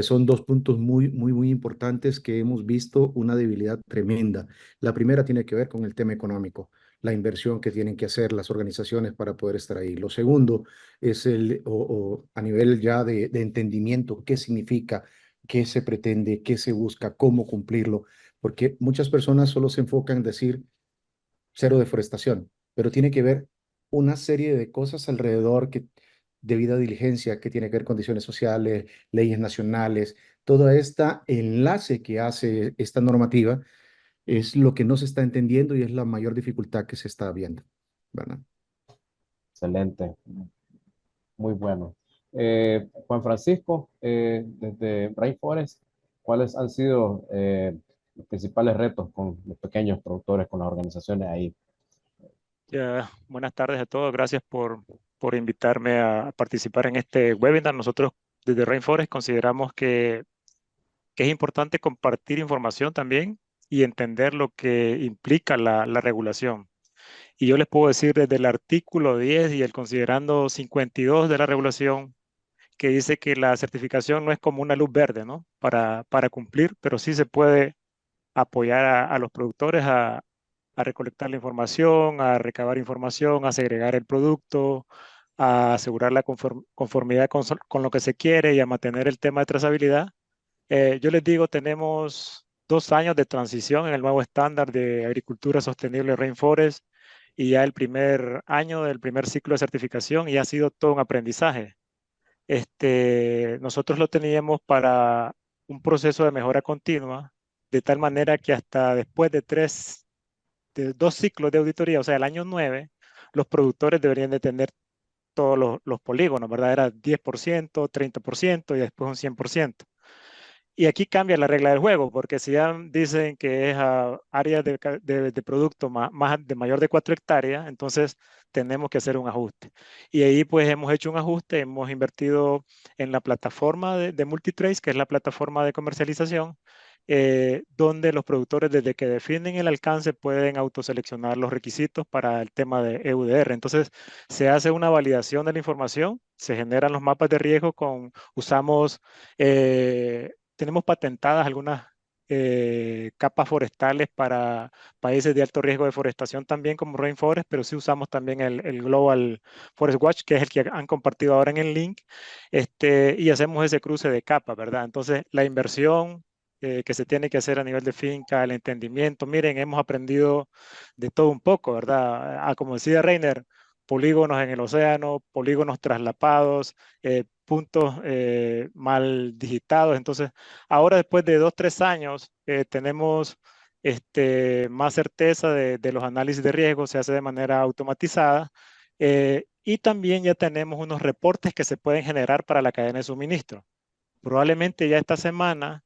Speaker 9: Son dos puntos muy importantes que hemos visto una debilidad tremenda. La primera tiene que ver con el tema económico, la inversión que tienen que hacer las organizaciones para poder estar ahí. Lo segundo es a nivel ya de entendimiento, qué significa, qué se pretende, qué se busca, cómo cumplirlo, porque muchas personas solo se enfocan en decir cero deforestación, pero tiene que ver una serie de cosas alrededor que debida diligencia, que tiene que ver condiciones sociales, leyes nacionales, todo este enlace que hace esta normativa es lo que no se está entendiendo y es la mayor dificultad que se está viendo, ¿verdad?
Speaker 1: Excelente, muy bueno. Juan Francisco, desde Rainforest, ¿cuáles han sido los principales retos con los pequeños productores, con las organizaciones ahí?
Speaker 10: Buenas tardes a todos. Gracias por invitarme a participar en este webinar. Nosotros desde Rainforest consideramos que es importante compartir información también y entender lo que implica la regulación. Y yo les puedo decir desde el artículo 10 y el considerando 52 de la regulación, que dice que la certificación no es como una luz verde, ¿no? Para cumplir, pero sí se puede apoyar a los productores a recolectar la información, a recabar información, a segregar el producto, a asegurar la conformidad con lo que se quiere y a mantener el tema de trazabilidad. Yo les digo, tenemos 2 años de transición en el nuevo estándar de agricultura sostenible Rainforest y ya el primer año del primer ciclo de certificación y ha sido todo un aprendizaje. Nosotros lo teníamos para un proceso de mejora continua, de tal manera que hasta después de 2 ciclos de auditoría, o sea, el año 9, los productores deberían de tener todos los polígonos, ¿verdad? Era 10%, 30% y después un 100%. Y aquí cambia la regla del juego, porque si ya dicen que es a áreas de producto de mayor de 4 hectáreas, entonces tenemos que hacer un ajuste. Y ahí pues hemos hecho un ajuste, hemos invertido en la plataforma de Multitrace, que es la plataforma de comercialización, donde los productores desde que definen el alcance pueden autoseleccionar los requisitos para el tema de EUDR. Entonces se hace una validación de la información, se generan los mapas de riesgo usamos tenemos patentadas algunas capas forestales para países de alto riesgo de deforestación también como Rainforest, pero sí usamos también el Global Forest Watch, que es el que han compartido ahora en el link, y hacemos ese cruce de capas, ¿verdad? Entonces, la inversión que se tiene que hacer a nivel de finca, el entendimiento, miren, hemos aprendido de todo un poco, ¿verdad? Como decía Reiner, polígonos en el océano, polígonos traslapados, puntos mal digitados. Entonces, ahora después de 2, 3 años, tenemos más certeza de los análisis de riesgo, se hace de manera automatizada. Y también ya tenemos unos reportes que se pueden generar para la cadena de suministro. Probablemente ya esta semana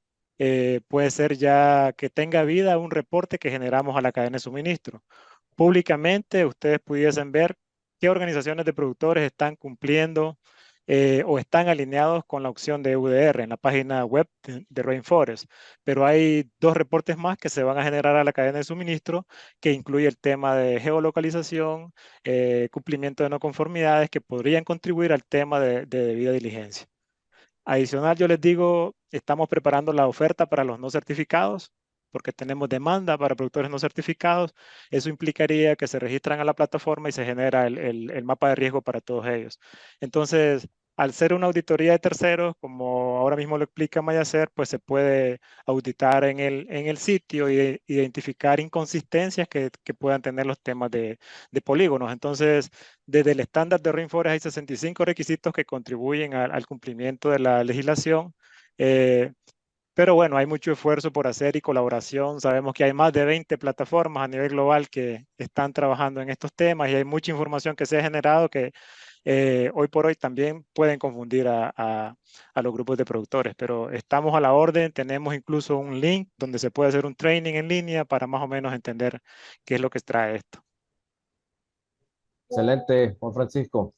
Speaker 10: puede ser ya que tenga vida un reporte que generamos a la cadena de suministro. Públicamente ustedes pudiesen ver qué organizaciones de productores están cumpliendo o están alineados con la opción de EUDR en la página web de Rainforest. Pero hay 2 reportes más que se van a generar a la cadena de suministro que incluye el tema de geolocalización, cumplimiento de no conformidades que podrían contribuir al tema de debida diligencia. Adicional, yo les digo, estamos preparando la oferta para los no certificados, porque tenemos demanda para productores no certificados. Eso implicaría que se registran a la plataforma y se genera el mapa de riesgo para todos ellos. Entonces, al ser una auditoría de terceros, como ahora mismo lo explica Mayacer, pues se puede auditar en el sitio y identificar inconsistencias que puedan tener los temas de polígonos. Entonces, desde el estándar de Rainforest hay 65 requisitos que contribuyen al cumplimiento de la legislación. Pero bueno, hay mucho esfuerzo por hacer y colaboración. Sabemos que hay más de 20 plataformas a nivel global que están trabajando en estos temas y hay mucha información que se ha generado que hoy por hoy también pueden confundir a los grupos de productores. Pero estamos a la orden, tenemos incluso un link donde se puede hacer un training en línea para más o menos entender qué es lo que trae esto.
Speaker 1: Excelente, Juan Francisco.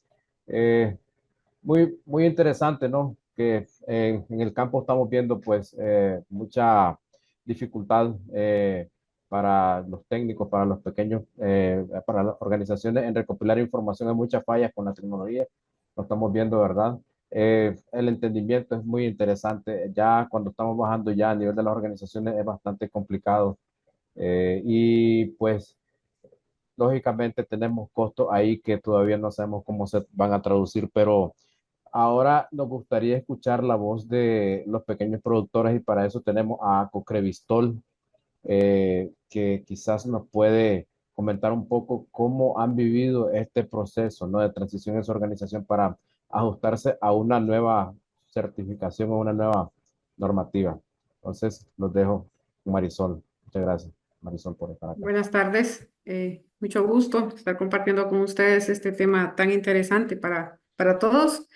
Speaker 1: Muy interesante, ¿no? Que en el campo estamos viendo pues mucha dificultad para los técnicos, para los pequeños, para las organizaciones en recopilar información. Hay muchas fallas con la tecnología, lo estamos viendo, ¿verdad? El entendimiento es muy interesante. Ya cuando estamos bajando ya a nivel de las organizaciones es bastante complicado. Y pues lógicamente tenemos costos ahí que todavía no sabemos cómo se van a traducir, pero ahora nos gustaría escuchar la voz de los pequeños productores y para eso tenemos a Cocrevistol, que quizás nos puede comentar un poco cómo han vivido este proceso, ¿no? De transición en su organización para ajustarse a una nueva certificación o una nueva normativa. Entonces, los dejo con Marisol. Muchas gracias, Marisol, por estar acá.
Speaker 11: Buenas tardes, mucho gusto estar compartiendo con ustedes este tema tan interesante para todos.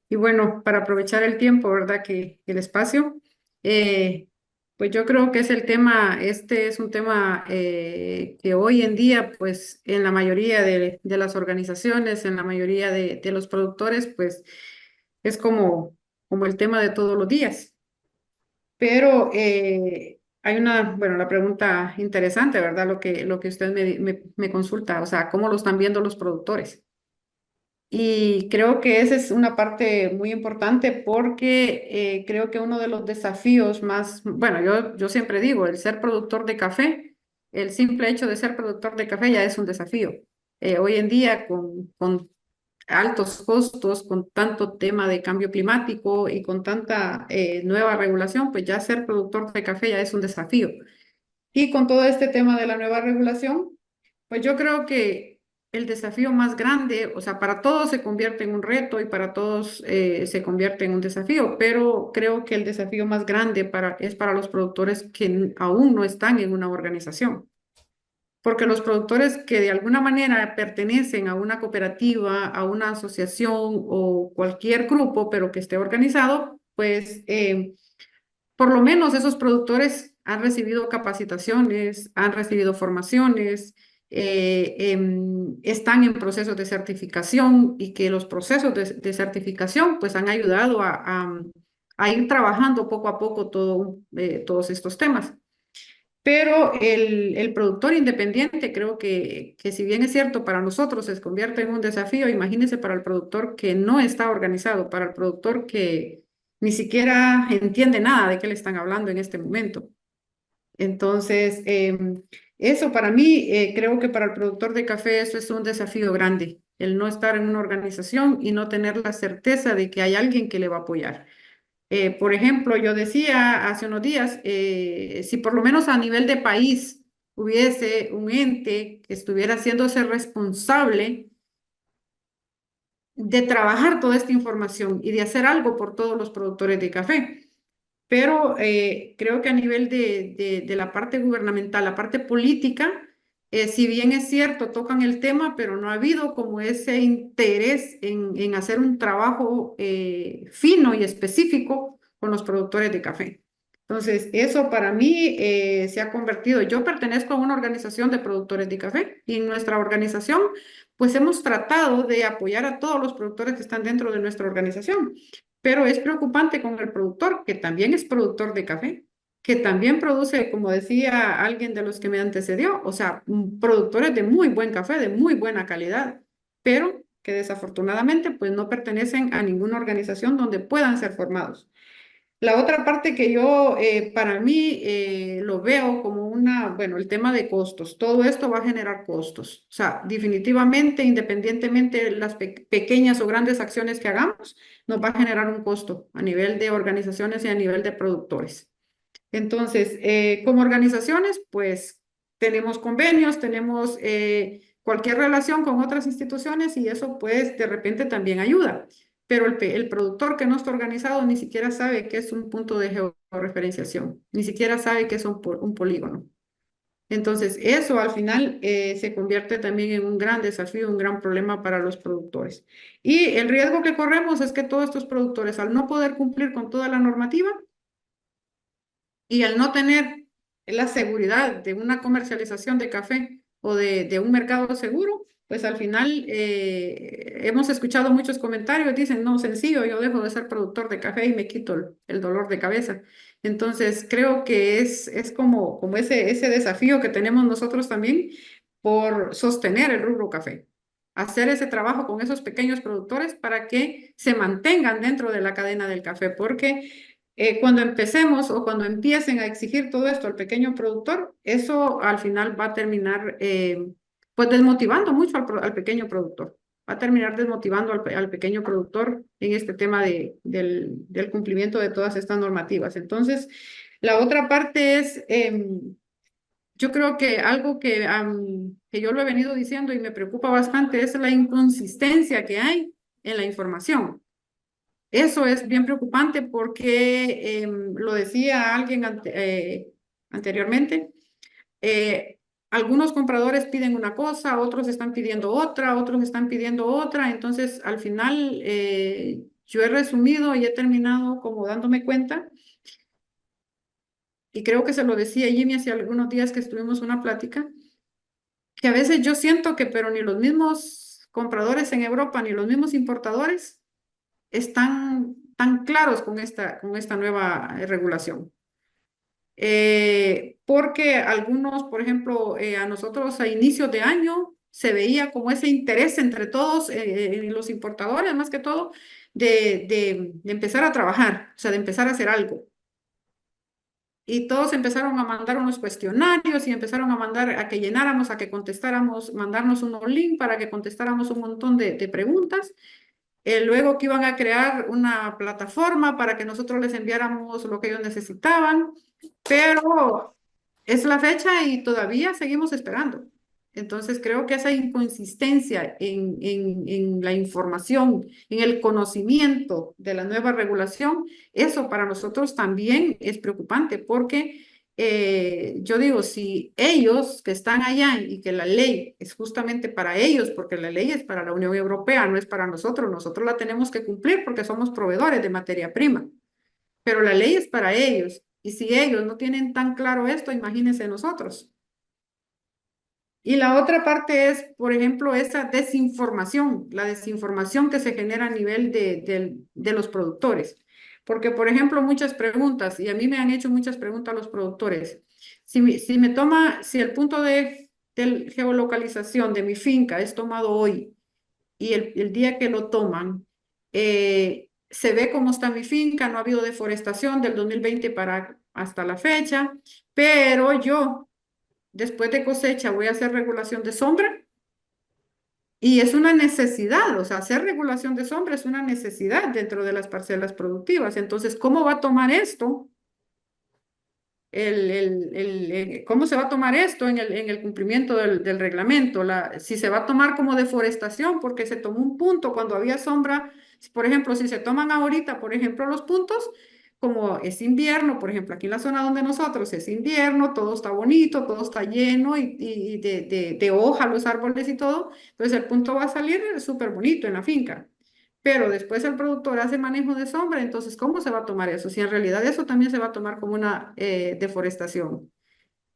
Speaker 11: Y bueno, para aprovechar el tiempo, ¿verdad? Que el espacio, pues yo creo que este es un tema que hoy en día, pues en la mayoría de las organizaciones, en la mayoría de los productores, pues es como el tema de todos los días. Pero hay bueno, la pregunta interesante, ¿verdad? Lo que usted me consulta, o sea, ¿cómo lo están viendo los productores? Y creo que esa es una parte muy importante porque creo que uno de los desafíos más, bueno, yo siempre digo, el ser productor de café, el simple hecho de ser productor de café ya es un desafío. Hoy en día con altos costos, con tanto tema de cambio climático y con tanta nueva regulación, pues ya ser productor de café ya es un desafío. Y con todo este tema de la nueva regulación, pues yo creo que el desafío más grande, o sea, para todos se convierte en un reto y para todos se convierte en un desafío, pero creo que el desafío más grande es para los productores que aún no están en una organización. Porque los productores que de alguna manera pertenecen a una cooperativa, a una asociación o cualquier grupo, pero que esté organizado, pues por lo menos esos productores han recibido capacitaciones, han recibido formaciones, están en procesos de certificación y que los procesos de certificación pues han ayudado a ir trabajando poco a poco todos estos temas. Pero el productor independiente creo que si bien es cierto para nosotros se convierte en un desafío, imagínense para el productor que no está organizado, para el productor que ni siquiera entiende nada de qué le están hablando en este momento. Entonces, eso para mí, creo que para el productor de café eso es un desafío grande, el no estar en una organización y no tener la certeza de que hay alguien que le va a apoyar. Por ejemplo, yo decía hace unos días, si por lo menos a nivel de país hubiese un ente que estuviera haciéndose responsable de trabajar toda esta información y de hacer algo por todos los productores de café. Pero creo que a nivel de la parte gubernamental, la parte política, si bien es cierto, tocan el tema, pero no ha habido como ese interés en hacer un trabajo fino y específico con los productores de café. Entonces, eso para mí se ha convertido, yo pertenezco a una organización de productores de café y en nuestra organización, pues hemos tratado de apoyar a todos los productores que están dentro de nuestra organización. Pero es preocupante con el productor, que también es productor de café, que también produce, como decía alguien de los que me antecedió, o sea, productores de muy buen café, de muy buena calidad, pero que desafortunadamente pues no pertenecen a ninguna organización donde puedan ser formados. La otra parte que yo, para mí, lo veo como bueno, el tema de costos. Todo esto va a generar costos. O sea, definitivamente, independientemente de las pequeñas o grandes acciones que hagamos, nos va a generar un costo a nivel de organizaciones y a nivel de productores. Entonces, como organizaciones, pues tenemos convenios, tenemos cualquier relación con otras instituciones y eso pues de repente también ayuda. Pero el productor que no está organizado ni siquiera sabe qué es un punto de georreferenciación, ni siquiera sabe qué es un polígono. Entonces, eso al final se convierte también en un gran desafío, un gran problema para los productores. Y el riesgo que corremos es que todos estos productores, al no poder cumplir con toda la normativa y al no tener la seguridad de una comercialización de café o de un mercado seguro, pues al final hemos escuchado muchos comentarios, dicen, no, sencillo, yo dejo de ser productor de café y me quito el dolor de cabeza. Entonces, creo que es como ese desafío que tenemos nosotros también por sostener el rubro café. Hacer ese trabajo con esos pequeños productores para que se mantengan dentro de la cadena del café, porque cuando empecemos o cuando empiecen a exigir todo esto al pequeño productor, eso al final va a terminar pues desmotivando mucho al pequeño productor. Va a terminar desmotivando al pequeño productor en este tema del cumplimiento de todas estas normativas. Entonces, la otra parte es, yo creo que algo que yo lo he venido diciendo y me preocupa bastante es la inconsistencia que hay en la información. Eso es bien preocupante porque lo decía alguien anteriormente, algunos compradores piden una cosa, otros están pidiendo otra, otros están pidiendo otra, entonces al final yo he resumido y he terminado como dándome cuenta, y creo que se lo decía Jimmy hace algunos días que estuvimos una plática, que a veces yo siento que pero ni los mismos compradores en Europa ni los mismos importadores están tan claros con esta nueva regulación. Porque algunos, por ejemplo, a nosotros a inicios de año se veía como ese interés entre todos, los importadores más que todo, de empezar a trabajar, o sea, de empezar a hacer algo. Y todos empezaron a mandar unos cuestionarios y empezaron a mandar a que llenáramos, a que contestáramos, mandarnos unos links para que contestáramos un montón de preguntas. Luego que iban a crear una plataforma para que nosotros les enviáramos lo que ellos necesitaban, pero es la fecha y todavía seguimos esperando. Entonces creo que esa inconsistencia en la información, en el conocimiento de la nueva regulación, eso para nosotros también es preocupante porque yo digo, si ellos que están allá y que la ley es justamente para ellos, porque la ley es para la Unión Europea, no es para nosotros, nosotros la tenemos que cumplir porque somos proveedores de materia prima, pero la ley es para ellos. Y si ellos no tienen tan claro esto, imagínense nosotros. Y la otra parte es, por ejemplo, esa desinformación, la desinformación que se genera a nivel de los productores. Porque, por ejemplo, muchas preguntas, y a mí me han hecho muchas preguntas los productores. Si el punto de geolocalización de mi finca es tomado hoy y el día que lo toman, se ve cómo está mi finca, no ha habido deforestación del 2020 para hasta la fecha, pero yo después de cosecha voy a hacer regulación de sombra y es una necesidad, o sea, hacer regulación de sombra es una necesidad dentro de las parcelas productivas. Entonces, ¿cómo va a tomar esto? ¿Cómo se va a tomar esto en el cumplimiento del reglamento? Si se va a tomar como deforestación porque se tomó un punto cuando había sombra, por ejemplo, si se toman ahorita, por ejemplo, los puntos, como es invierno, por ejemplo, aquí en la zona donde nosotros es invierno, todo está bonito, todo está lleno y de hoja los árboles y todo, entonces el punto va a salir súper bonito en la finca. Pero después el productor hace manejo de sombra, entonces, ¿cómo se va a tomar eso? Si en realidad eso también se va a tomar como una deforestación.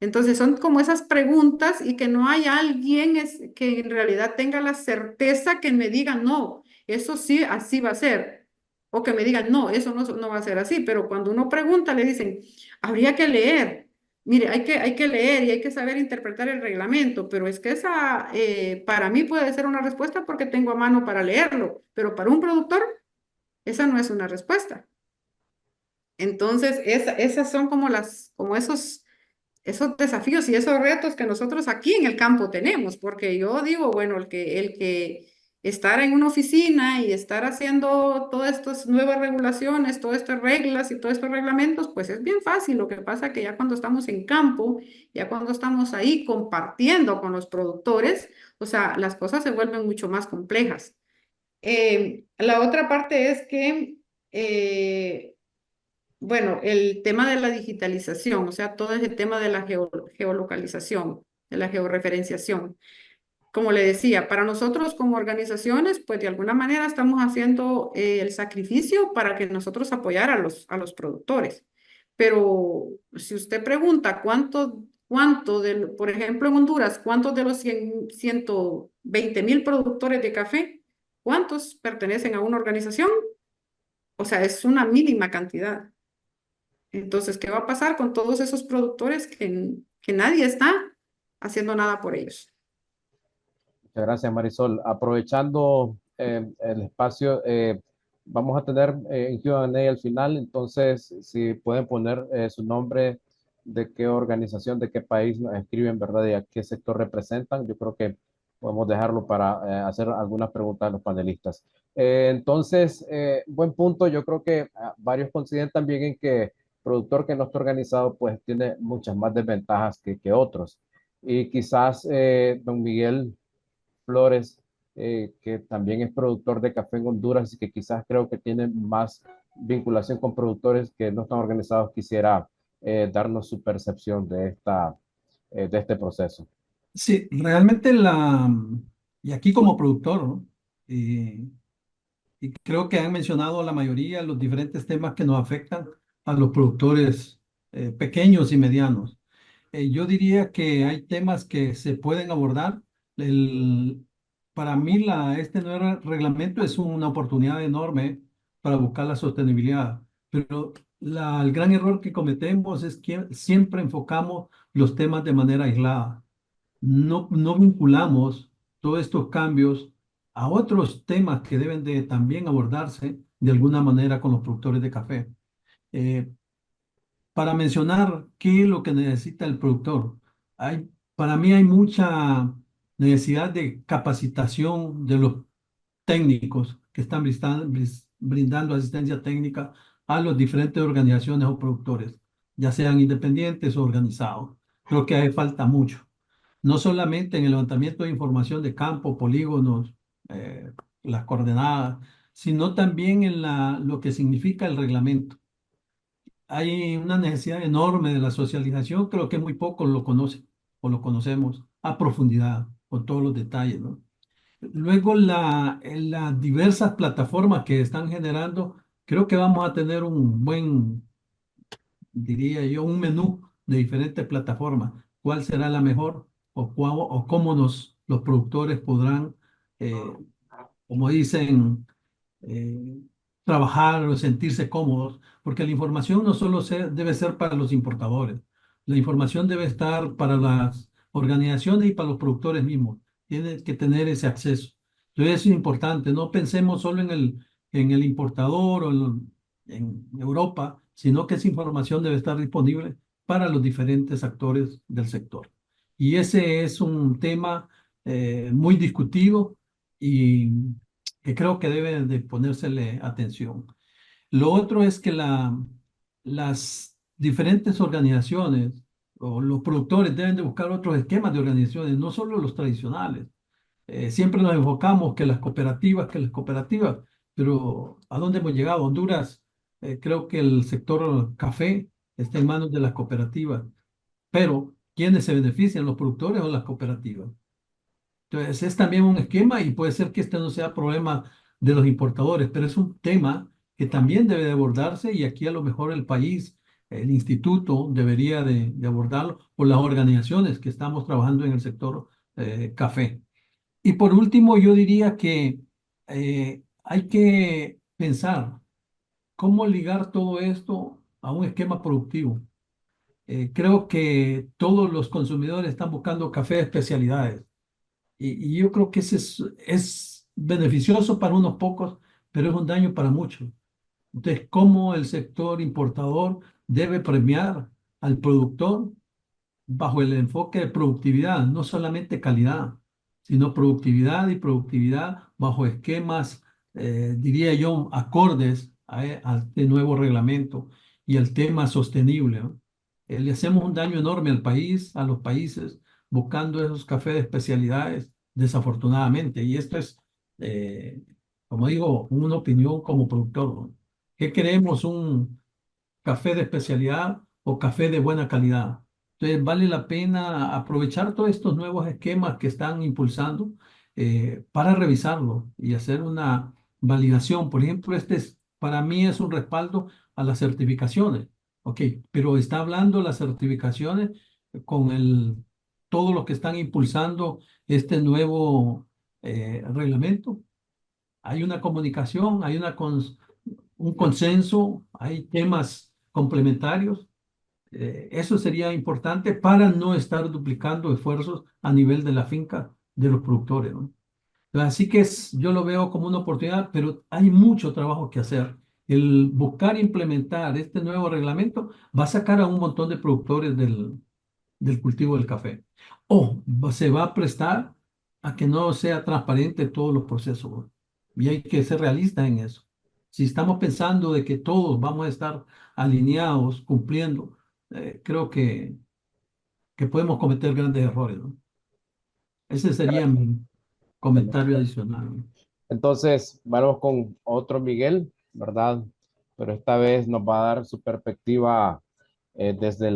Speaker 11: Entonces, son como esas preguntas y que no hay alguien que en realidad tenga la certeza que me diga, no, eso sí, así va a ser. O que me digan, no, eso no va a ser así. Pero cuando uno pregunta, le dicen, habría que leer. Mire, hay que leer y hay que saber interpretar el reglamento, pero es que esa para mí puede ser una respuesta porque tengo a mano para leerlo, pero para un productor esa no es una respuesta. Entonces, esas son como esos desafíos y esos retos que nosotros aquí en el campo tenemos, porque yo digo, bueno, el que estar en una oficina y estar haciendo todas estas nuevas regulaciones, todas estas reglas y todos estos reglamentos, pues es bien fácil. Lo que pasa que ya cuando estamos en campo, ya cuando estamos ahí compartiendo con los productores, o sea, las cosas se vuelven mucho más complejas. La otra parte es que bueno, el tema de la digitalización, o sea, todo ese tema de la geolocalización, de la georreferenciación. Como le decía, para nosotros como organizaciones, pues de alguna manera estamos haciendo el sacrificio para que nosotros apoyar a los productores. Pero si usted pregunta por ejemplo, en Honduras, ¿cuántos de los 120,000 productores de café, cuántos pertenecen a una organización? O sea, es una mínima cantidad. Entonces, ¿qué va a pasar con todos esos productores que nadie está haciendo nada por ellos?
Speaker 1: Muchas gracias, Marisol. Aprovechando el espacio, vamos a tener en Q&A al final, entonces si pueden poner su nombre, de qué organización, de qué país nos escriben, ¿verdad? Y a qué sector representan. Yo creo que podemos dejarlo para hacer algunas preguntas a los panelistas. Entonces, buen punto. Yo creo que varios coinciden también en que productor que no está organizado, pues tiene muchas más desventajas que otros. Y quizás don Miguel Flores, que también es productor de café en Honduras y que quizás creo que tiene más vinculación con productores que no están organizados, quisiera darnos su percepción de este proceso.
Speaker 12: Sí, realmente y aquí como productor, ¿no? Y creo que han mencionado la mayoría los diferentes temas que nos afectan a los productores pequeños y medianos. Yo diría que hay temas que se pueden abordar. Para mí, este nuevo reglamento es una oportunidad enorme para buscar la sostenibilidad, pero el gran error que cometemos es que siempre enfocamos los temas de manera aislada. No vinculamos todos estos cambios a otros temas que deben de también abordarse de alguna manera con los productores de café. Para mencionar qué es lo que necesita el productor, para mí hay mucha necesidad de capacitación de los técnicos que están brindando asistencia técnica a las diferentes organizaciones o productores, ya sean independientes o organizados. Creo que hay falta mucho. no solamente en el levantamiento de información de campo, polígonos, las coordenadas, sino también en lo que significa el reglamento. Hay una necesidad enorme de la socialización, creo que muy pocos lo conocen o lo conocemos a profundidad, con todos los detalles, ¿no? Luego, en las diversas plataformas que están generando, creo que vamos a tener un buen, diría yo, un menú de diferentes plataformas. ¿Cuál será la mejor o cómo los productores podrán, eh, como dicen, eh, trabajar o sentirse cómodos? Porque la información no solo debe ser para los importadores, la información debe estar para las organizaciones y para los productores mismos. Tienen que tener ese acceso. Entonces, eso es importante. No pensemos solo en el importador o en Europa, sino que esa información debe estar disponible para los diferentes actores del sector. Y ese es un tema muy discutido y que creo que debe de ponérsele atención. Lo otro es que las diferentes organizaciones o los productores deben de buscar otros esquemas de organizaciones, no solo los tradicionales. Siempre nos enfocamos que las cooperativas, pero ¿a dónde hemos llegado? Honduras, creo que el sector café está en manos de las cooperativas, pero ¿quiénes se benefician, los productores o las cooperativas? Entonces, es también un esquema y puede ser que este no sea problema de los importadores, pero es un tema que también debe de abordarse y aquí a lo mejor el país, el instituto debería de abordarlo o las organizaciones que estamos trabajando en el sector café. Y por último, yo diría que hay que pensar cómo ligar todo esto a un esquema productivo. Creo que todos los consumidores están buscando café de especialidades. Y yo creo que ese es beneficioso para unos pocos, pero es un daño para muchos. Entonces, ¿cómo el sector importador debe premiar al productor bajo el enfoque de productividad, no solamente calidad, sino productividad y productividad bajo esquemas, diría yo, acordes a este nuevo reglamento y al tema sostenible, ¿no? Le hacemos un daño enorme al país, a los países, buscando esos cafés de especialidades, desafortunadamente. Y esto es, como digo, una opinión como productor, ¿no? ¿Qué queremos? ¿Un café de especialidad o café de buena calidad? Entonces, vale la pena aprovechar todos estos nuevos esquemas que están impulsando para revisarlo y hacer una validación. Por ejemplo, para mí es un respaldo a las certificaciones. Ok, pero está hablando las certificaciones con todo lo que están impulsando este nuevo reglamento. Hay una comunicación, hay un consenso, hay temas complementarios. Eso sería importante para no estar duplicando esfuerzos a nivel de la finca de los productores, ¿no? Así que yo lo veo como una oportunidad, pero hay mucho trabajo que hacer. El buscar implementar este nuevo reglamento va a sacar a un montón de productores del cultivo del café. O se va a prestar a que no sea transparente todos los procesos, ¿no? Y hay que ser realistas en eso. Si estamos pensando de que todos vamos a estar alineados, cumpliendo, creo que podemos cometer grandes errores, ¿no? Ese sería mi comentario adicional, ¿no?
Speaker 1: Entonces, vamos con otro Miguel, ¿verdad? Pero esta vez nos va a dar su perspectiva desde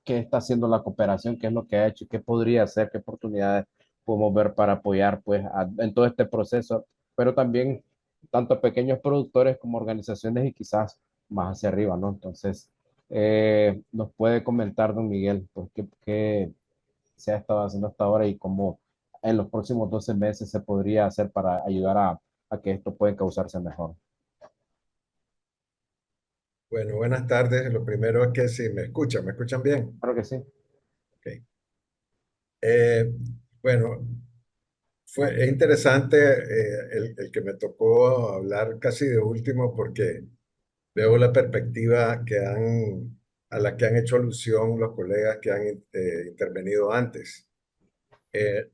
Speaker 1: qué está haciendo la cooperación, qué es lo que ha hecho, qué podría hacer, qué oportunidades podemos ver para apoyar pues en todo este proceso, pero también tanto a pequeños productores como organizaciones y quizás más hacia arriba, ¿no? Entonces, nos puede comentar, don Miguel, pues, qué se ha estado haciendo hasta ahora y cómo en los próximos 12 meses se podría hacer para ayudar a que esto pueda causarse mejor.
Speaker 13: Bueno, buenas tardes. Lo primero es que si me escuchan bien.
Speaker 1: Claro que sí.
Speaker 13: Ok. Bueno, es interesante el que me tocó hablar casi de último porque veo la perspectiva a la que han hecho alusión los colegas que han intervenido antes.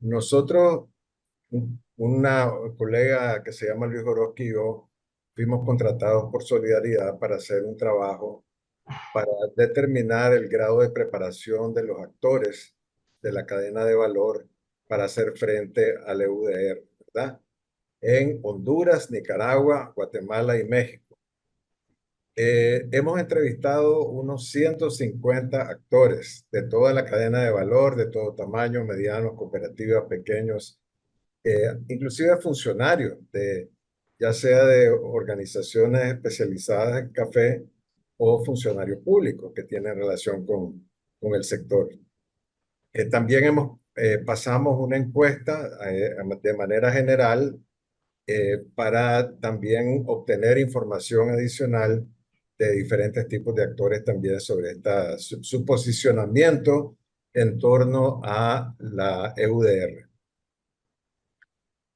Speaker 13: Nosotros, una colega que se llama Luis Orozki y yo, fuimos contratados por Solidaridad para hacer un trabajo para determinar el grado de preparación de los actores de la cadena de valor para hacer frente al EUDR, ¿verdad? En Honduras, Nicaragua, Guatemala y México. Hemos entrevistado unos 150 actores de toda la cadena de valor, de todo tamaño, medianos, cooperativas, pequeños, inclusive funcionarios, ya sea de organizaciones especializadas en café o funcionarios públicos que tienen relación con el sector. También pasamos una encuesta de manera general para también obtener información adicional de diferentes tipos de actores también sobre su posicionamiento en torno a la EUDR.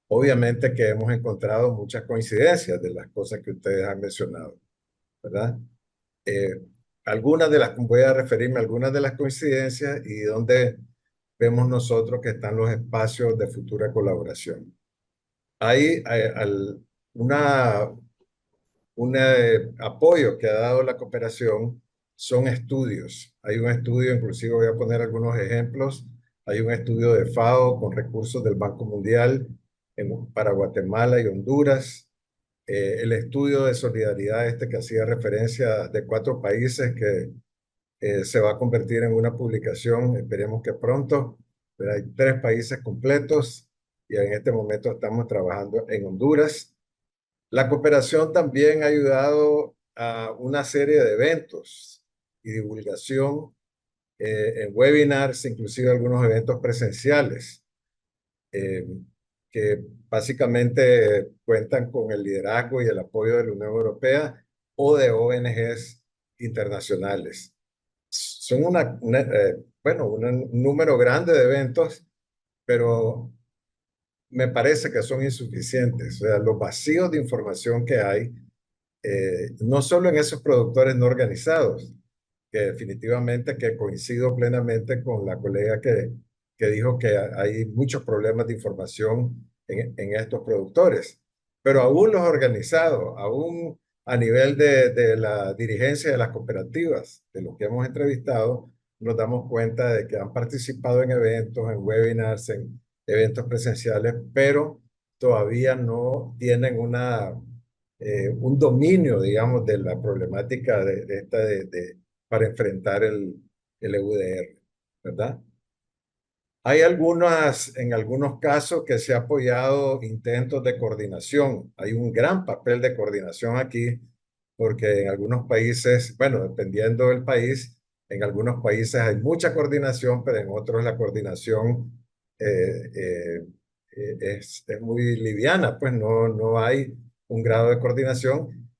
Speaker 13: Obviamente que hemos encontrado muchas coincidencias de las cosas que ustedes han mencionado, ¿verdad? Voy a referirme a algunas de las coincidencias y donde vemos nosotros que están los espacios de futura colaboración. Hay un apoyo que ha dado la cooperación son estudios. Hay un estudio, inclusive voy a poner algunos ejemplos. Hay un estudio de FAO con recursos del Banco Mundial para Guatemala y Honduras. El estudio de solidaridad que hacía referencia de 4 países que se va a convertir en una publicación, esperemos que pronto, pero hay 3 países completos y en este momento estamos trabajando en Honduras. La cooperación también ha ayudado a una serie de eventos y divulgación en webinars, inclusive algunos eventos presenciales, que básicamente cuentan con el liderazgo y el apoyo de la Unión Europea o de ONGs internacionales. Son un número grande de eventos, pero me parece que son insuficientes. O sea, los vacíos de información que hay, no solo en esos productores no organizados, que definitivamente que coincido plenamente con la colega que dijo que hay muchos problemas de información en estos productores, pero aún los organizados, aún a nivel de la dirigencia de las cooperativas, de los que hemos entrevistado, nos damos cuenta de que han participado en eventos, en webinars, en eventos presenciales, pero todavía no tienen un dominio, digamos, de la problemática para enfrentar el EUDR, ¿verdad? Hay en algunos casos que se ha apoyado intentos de coordinación. Hay un gran papel de coordinación aquí, porque en algunos países, bueno, dependiendo del país, en algunos países hay mucha coordinación, pero en otros la coordinación es muy liviana, pues no hay un grado de coordinación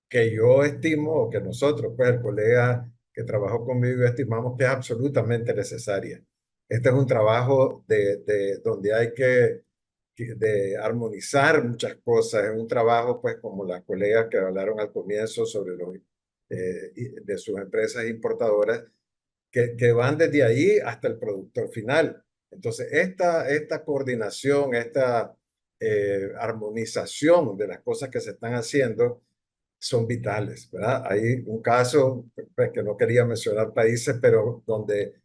Speaker 13: que yo estimo, o que nosotros, pues el colega que trabajó conmigo, estimamos que es absolutamente necesaria. Este es un trabajo donde hay de armonizar muchas cosas. Es un trabajo, pues, como las colegas que hablaron al comienzo sobre de sus empresas importadoras, que van desde ahí hasta el productor final. Entonces, esta coordinación, esta armonización de las cosas que se están haciendo son vitales, ¿verdad? Hay un caso, pues, que no quería mencionar países, pero donde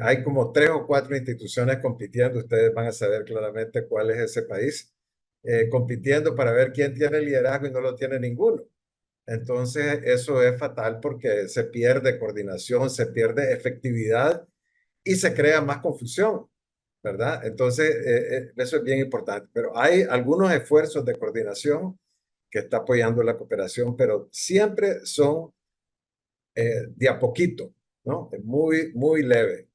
Speaker 13: hay como 3 o 4 instituciones compitiendo, ustedes van a saber claramente cuál es ese país, compitiendo para ver quién tiene liderazgo y no lo tiene ninguno. Entonces, eso es fatal porque se pierde coordinación, se pierde efectividad y se crea más confusión, ¿verdad? Entonces, eso es bien importante. Pero hay algunos esfuerzos de coordinación que está apoyando la cooperación, pero siempre son de a poquito, ¿no? Muy, muy leve.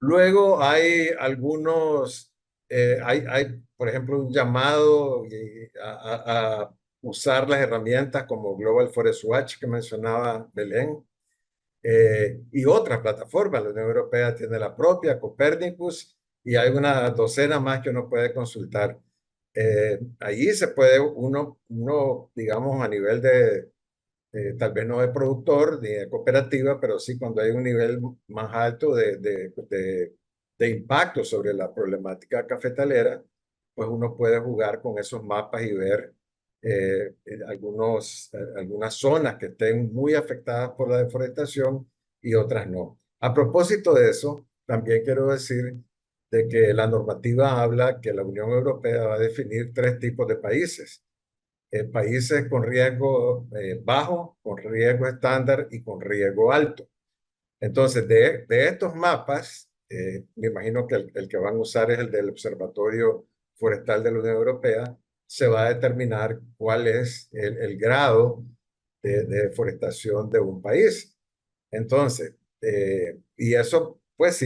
Speaker 13: Luego hay por ejemplo, un llamado a usar las herramientas como Global Forest Watch que mencionaba Belén, y otras plataformas. La Unión Europea tiene la propia, Copernicus, y hay una docena más que uno puede consultar. Allí se puede uno, digamos, a nivel tal vez no de productor ni de cooperativa, pero sí cuando hay un nivel más alto de impacto sobre la problemática cafetalera, pues uno puede jugar con esos mapas y ver algunas zonas que estén muy afectadas por la deforestación y otras no. A propósito de eso, también quiero decir de que la normativa habla que la Unión Europea va a definir 3 tipos de países. Países con riesgo bajo, con riesgo estándar y con riesgo alto. Entonces, de estos mapas, me imagino que el que van a usar es el del Observatorio Forestal de la Unión Europea, se va a determinar cuál es el grado de deforestación de un país. Entonces, y eso, pues,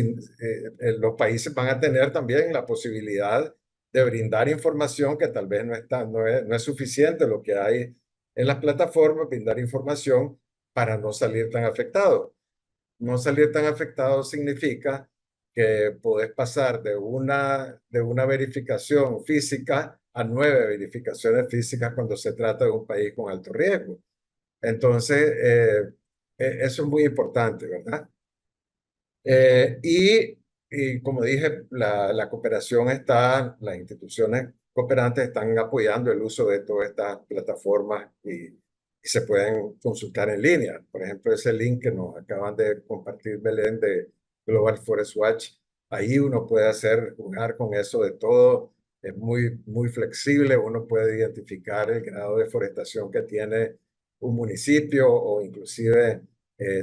Speaker 13: los países van a tener también la posibilidad de brindar información que tal vez no es suficiente lo que hay en las plataformas, brindar información para no salir tan afectados. No salir tan afectado significa que podés pasar de una verificación física a 9 verificaciones físicas cuando se trata de un país con alto riesgo. Entonces, eso es muy importante, ¿verdad? Y como dije, la cooperación las instituciones cooperantes están apoyando el uso de todas estas plataformas y se pueden consultar en línea. Por ejemplo, ese link que nos acaban de compartir Belén de Global Forest Watch, ahí uno puede jugar con eso de todo. Es muy flexible, uno puede identificar el grado de deforestación que tiene un municipio o inclusive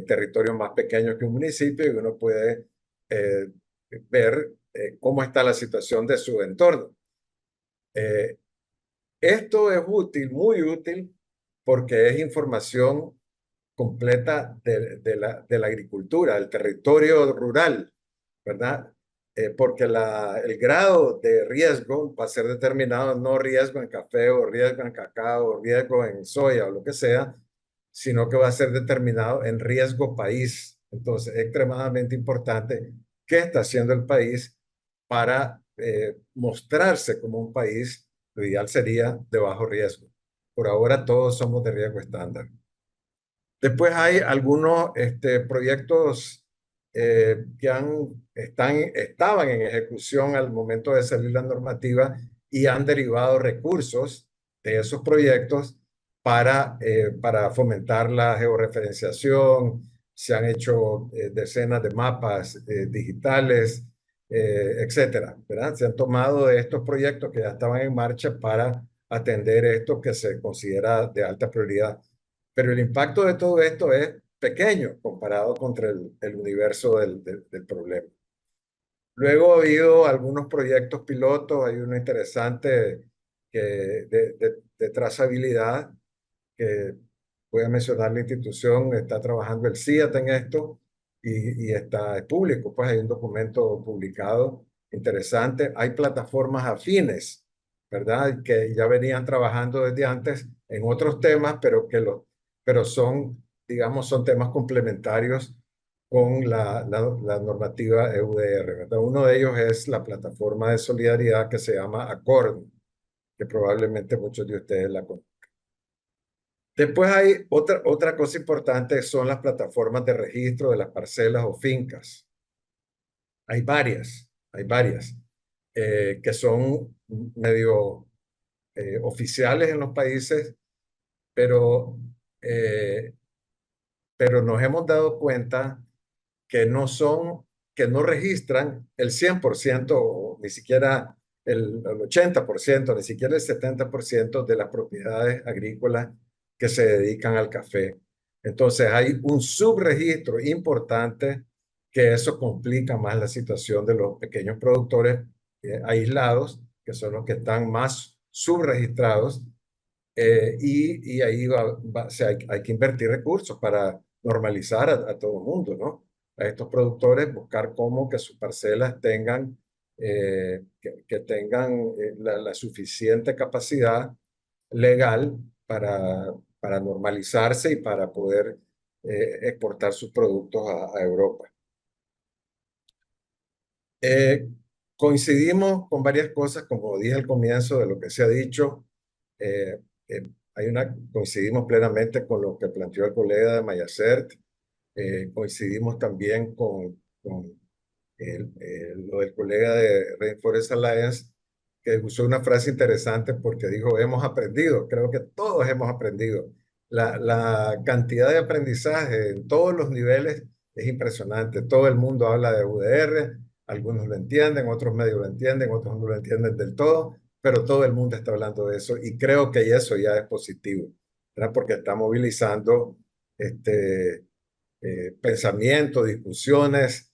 Speaker 13: territorios más pequeños que un municipio, y uno puede ver cómo está la situación de su entorno. Esto es útil, muy útil, porque es información completa de la agricultura, del territorio rural, ¿verdad? Porque el grado de riesgo va a ser determinado, no riesgo en café o riesgo en cacao o riesgo en soya o lo que sea, sino que va a ser determinado en riesgo país. Entonces, es extremadamente importante qué está haciendo el país para mostrarse como un país. Lo ideal sería de bajo riesgo. Por ahora todos somos de riesgo estándar. Después hay algunos proyectos que estaban en ejecución al momento de salir la normativa y han derivado recursos de esos proyectos para fomentar la georreferenciación. Se han hecho decenas de mapas digitales, etcétera, ¿verdad? Se han tomado de estos proyectos que ya estaban en marcha para atender esto que se considera de alta prioridad. Pero el impacto de todo esto es pequeño comparado contra el universo del problema. Luego ha habido algunos proyectos pilotos, hay uno interesante de trazabilidad, que voy a mencionar la institución, está trabajando el CIAT en esto y es público, pues hay un documento publicado interesante. Hay plataformas afines, ¿verdad? Que ya venían trabajando desde antes en otros temas, pero son, digamos, son temas complementarios con la normativa EUDR, ¿verdad? Uno de ellos es la plataforma de solidaridad que se llama ACORD, que probablemente muchos de ustedes la conocen. Después hay otra cosa importante, son las plataformas de registro de las parcelas o fincas. Hay varias que son medio oficiales en los países, pero nos hemos dado cuenta que no registran el 100%, o ni siquiera el 80%, ni siquiera el 70% de las propiedades agrícolas que se dedican al café. Entonces hay un subregistro importante que eso complica más la situación de los pequeños productores aislados, que son los que están más subregistrados, y ahí hay que invertir recursos para normalizar a todo el mundo, ¿no? A estos productores, buscar cómo que sus parcelas tengan, que tengan la suficiente capacidad legal para normalizarse y para poder exportar sus productos a Europa. Coincidimos con varias cosas, como dije al comienzo de lo que se ha dicho. Coincidimos plenamente con lo que planteó el colega de Mayacert. Coincidimos también con lo del colega de Rainforest Alliance, que usó una frase interesante porque dijo, hemos aprendido. Creo que todos hemos aprendido. La cantidad de aprendizaje en todos los niveles es impresionante. Todo el mundo habla de UDR, algunos lo entienden, otros medios lo entienden, otros no lo entienden del todo, pero todo el mundo está hablando de eso y creo que eso ya es positivo, ¿verdad? Porque está movilizando pensamiento, discusiones,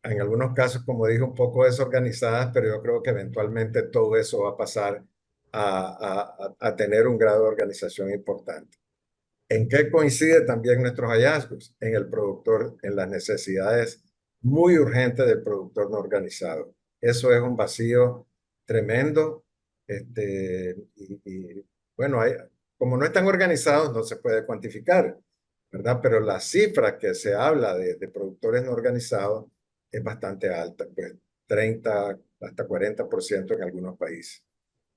Speaker 13: en algunos casos, como dije, un poco desorganizadas, pero yo creo que eventualmente todo eso va a pasar a tener un grado de organización importante. ¿En qué coincide también nuestros hallazgos? En el productor, en las necesidades muy urgentes del productor no organizado. Eso es un vacío tremendo. Bueno, como no están organizados, no se puede cuantificar, ¿verdad? Pero la cifra que se habla de productores no organizados es bastante alta, pues 30 hasta 40% en algunos países.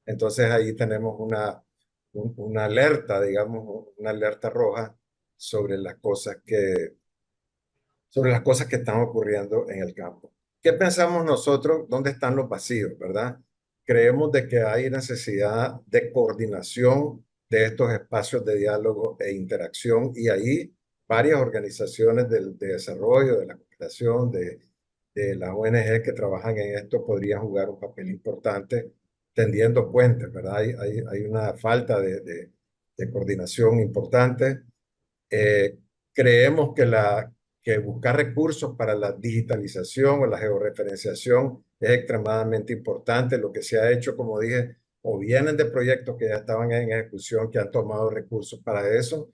Speaker 13: Entonces ahí tenemos una alerta, digamos, una alerta roja sobre las cosas que están ocurriendo en el campo. ¿Qué pensamos nosotros? ¿Dónde están los vacíos, verdad? Creemos de que hay necesidad de coordinación de estos espacios de diálogo e interacción y ahí varias organizaciones de desarrollo, de la cooperación, de las ONG que trabajan en esto podrían jugar un papel importante tendiendo puentes, ¿verdad? Hay una falta de coordinación importante. Creemos que buscar recursos para la digitalización o la georreferenciación es extremadamente importante. Lo que se ha hecho, como dije, o vienen de proyectos que ya estaban en ejecución, que han tomado recursos para eso,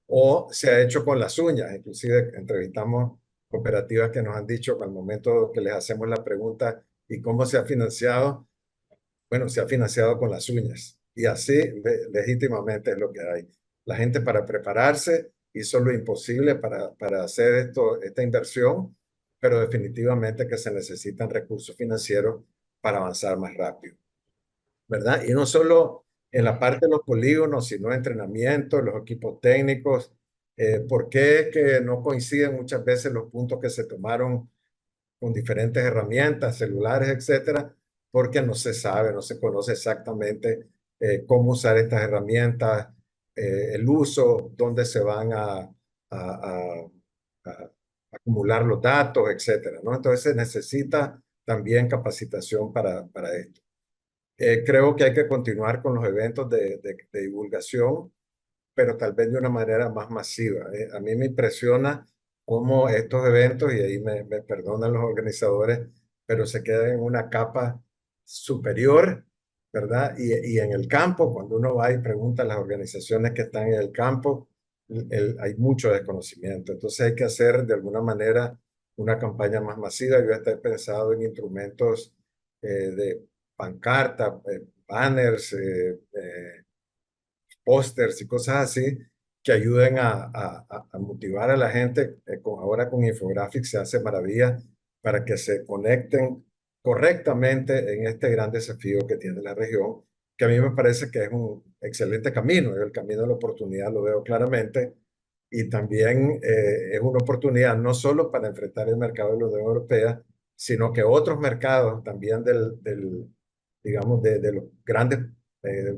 Speaker 13: o se ha hecho con las uñas. Inclusive entrevistamos cooperativas que nos han dicho al momento que les hacemos la pregunta ¿y cómo se ha financiado? Bueno, se ha financiado con las uñas y así legítimamente es lo que hay. La gente para prepararse hizo lo imposible para hacer esta inversión, pero definitivamente que se necesitan recursos financieros para avanzar más rápido, ¿verdad? Y no solo en la parte de los polígonos, sino entrenamiento, los equipos técnicos. ¿Por qué es que no coinciden muchas veces los puntos que se tomaron con diferentes herramientas, celulares, etcétera? Porque no se sabe, no se conoce exactamente cómo usar estas herramientas, el uso, dónde se van a acumular los datos, etcétera, ¿no? Entonces se necesita también capacitación para esto. Creo que hay que continuar con los eventos de divulgación, pero tal vez de una manera más masiva. A mí me impresiona cómo estos eventos, y ahí me perdonan los organizadores, pero se quedan en una capa superior, ¿verdad? Y en el campo, cuando uno va y pregunta a las organizaciones que están en el campo, hay mucho desconocimiento. Entonces hay que hacer de alguna manera una campaña más masiva. Yo estoy pensado en instrumentos de pancarta, banners, pósters y cosas así que ayuden a motivar a la gente. Ahora con Infographics se hace maravilla para que se conecten correctamente en este gran desafío que tiene la región, que a mí me parece que es un excelente camino. Yo el camino de la oportunidad lo veo claramente y también es una oportunidad no solo para enfrentar el mercado de la Unión Europea, sino que otros mercados también digamos, de los grandes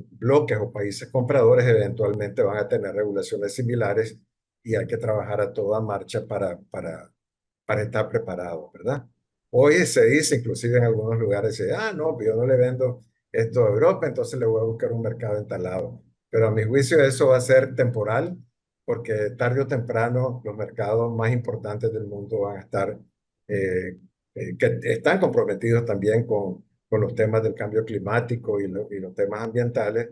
Speaker 13: bloques o países compradores eventualmente van a tener regulaciones similares y hay que trabajar a toda marcha para estar preparados, ¿verdad? Hoy se dice, inclusive en algunos lugares, no, pues yo no le vendo esto a Europa, entonces le voy a buscar un mercado en tal lado. Pero a mi juicio eso va a ser temporal, porque tarde o temprano los mercados más importantes del mundo van a estar, que están comprometidos también con los temas del cambio climático y los temas ambientales,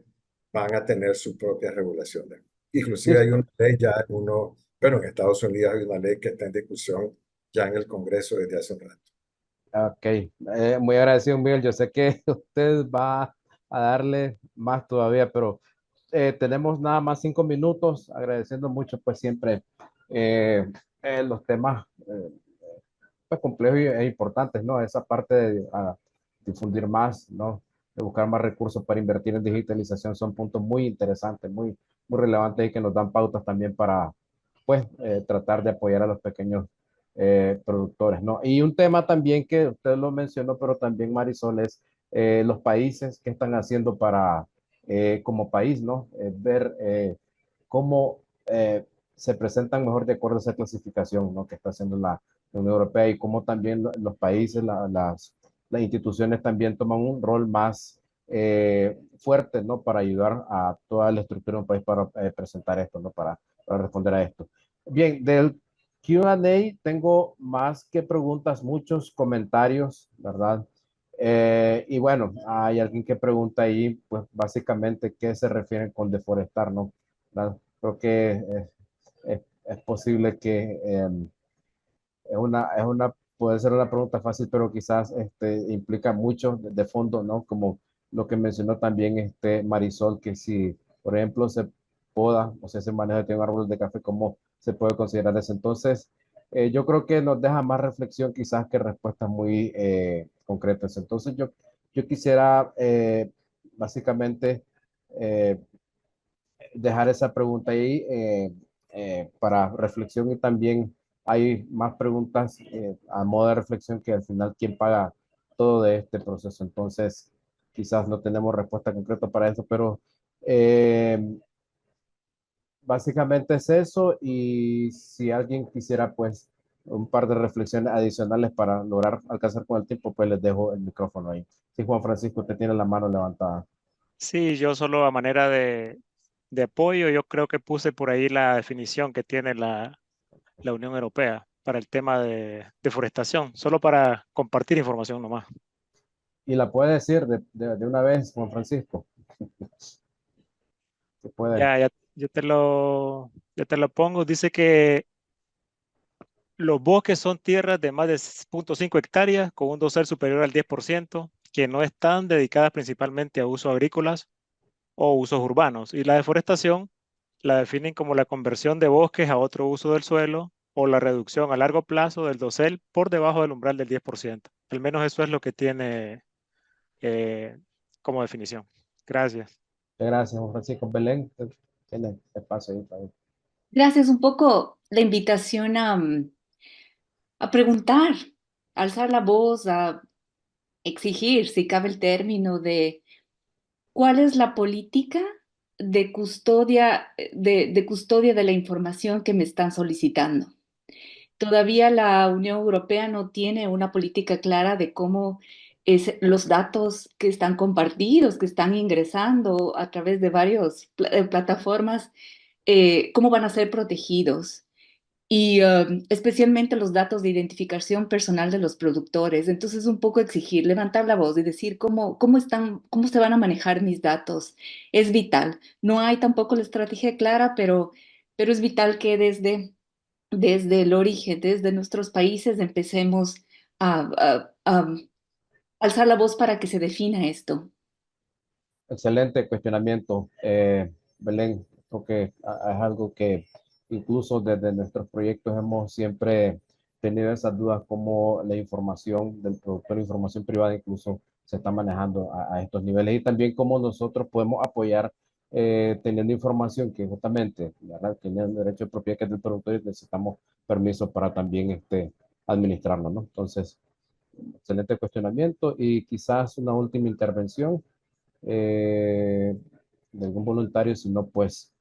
Speaker 13: van a tener sus propias regulaciones. Inclusive hay una ley ya, bueno, en Estados Unidos hay una ley que está en discusión ya en el Congreso desde hace un rato.
Speaker 1: Ok, muy agradecido, Miguel. Yo sé que usted va a darle más todavía, pero tenemos nada más 5 minutos, agradeciendo mucho, pues siempre los temas pues, complejos e importantes, ¿no? Esa parte de difundir más, ¿no? De buscar más recursos para invertir en digitalización son puntos muy interesantes, muy relevantes y que nos dan pautas también para, pues, tratar de apoyar a los pequeños productores, ¿no? Y un tema también que usted lo mencionó, pero también Marisol, es los países que están haciendo para, como país, ¿no? Ver cómo se presentan mejor de acuerdo a esa clasificación, ¿no? Que está haciendo la Unión Europea y cómo también los países, las instituciones también toman un rol más fuerte, ¿no? Para ayudar a toda la estructura de un país para presentar esto, ¿no? Para responder a esto. Bien, del Q&A tengo más que preguntas, muchos comentarios, ¿verdad? Y bueno, hay alguien que pregunta ahí, pues básicamente, ¿qué se refieren con deforestar, no? ¿Verdad? Creo que es posible que puede ser una pregunta fácil, pero quizás implica mucho de fondo, ¿no? Como lo que mencionó también Marisol, que si, por ejemplo, se poda o se hace manejo de árboles de café, ¿cómo se puede considerar eso? Entonces, yo creo que nos deja más reflexión quizás que respuestas muy concretas. Entonces, yo quisiera básicamente eh, dejar esa pregunta ahí para reflexión y también hay más preguntas a modo de reflexión que al final quién paga todo de este proceso. Entonces, quizás no tenemos respuesta concreta para eso, pero básicamente es eso y si alguien quisiera pues un par de reflexiones adicionales para lograr alcanzar con el tiempo, pues les dejo el micrófono ahí. Sí, Juan Francisco, usted tiene la mano levantada.
Speaker 10: Sí, yo solo a manera de apoyo, yo creo que puse por ahí la definición que tiene la Unión Europea para el tema de deforestación, solo para compartir información nomás.
Speaker 1: Y la puede decir de una vez, Juan Francisco. Se puede.
Speaker 10: Ya yo te lo pongo. Dice que los bosques son tierras de más de 0.5 hectáreas con un dosel superior al 10%, que no están dedicadas principalmente a usos agrícolas o usos urbanos. Y la deforestación la definen como la conversión de bosques a otro uso del suelo o la reducción a largo plazo del dosel por debajo del umbral del 10%. Al menos eso es lo que tiene como definición. Gracias.
Speaker 1: Gracias, Juan Francisco. Belén, tiene espacio ahí para
Speaker 6: Gracias, un poco la invitación a preguntar, a alzar la voz, a exigir, si cabe el término, de cuál es la política de custodia, de custodia de la información que me están solicitando. Todavía la Unión Europea no tiene una política clara de cómo los datos que están compartidos, que están ingresando a través de varias plataformas, cómo van a ser protegidos. Y especialmente los datos de identificación personal de los productores. Entonces, un poco exigir, levantar la voz y decir cómo se van a manejar mis datos. Es vital. No hay tampoco la estrategia clara, pero es vital que desde el origen, desde nuestros países, empecemos a alzar la voz para que se defina esto.
Speaker 1: excelente cuestionamiento, Belén, porque es algo que incluso desde nuestros proyectos hemos siempre tenido esas dudas como la información del productor, información privada incluso se está manejando a estos niveles y también cómo nosotros podemos apoyar teniendo información que justamente, ¿verdad? Teniendo derecho de propiedad que es del productor y necesitamos permiso para también administrarlo, ¿no? Entonces, excelente cuestionamiento y quizás una última intervención de algún voluntario, si no, pues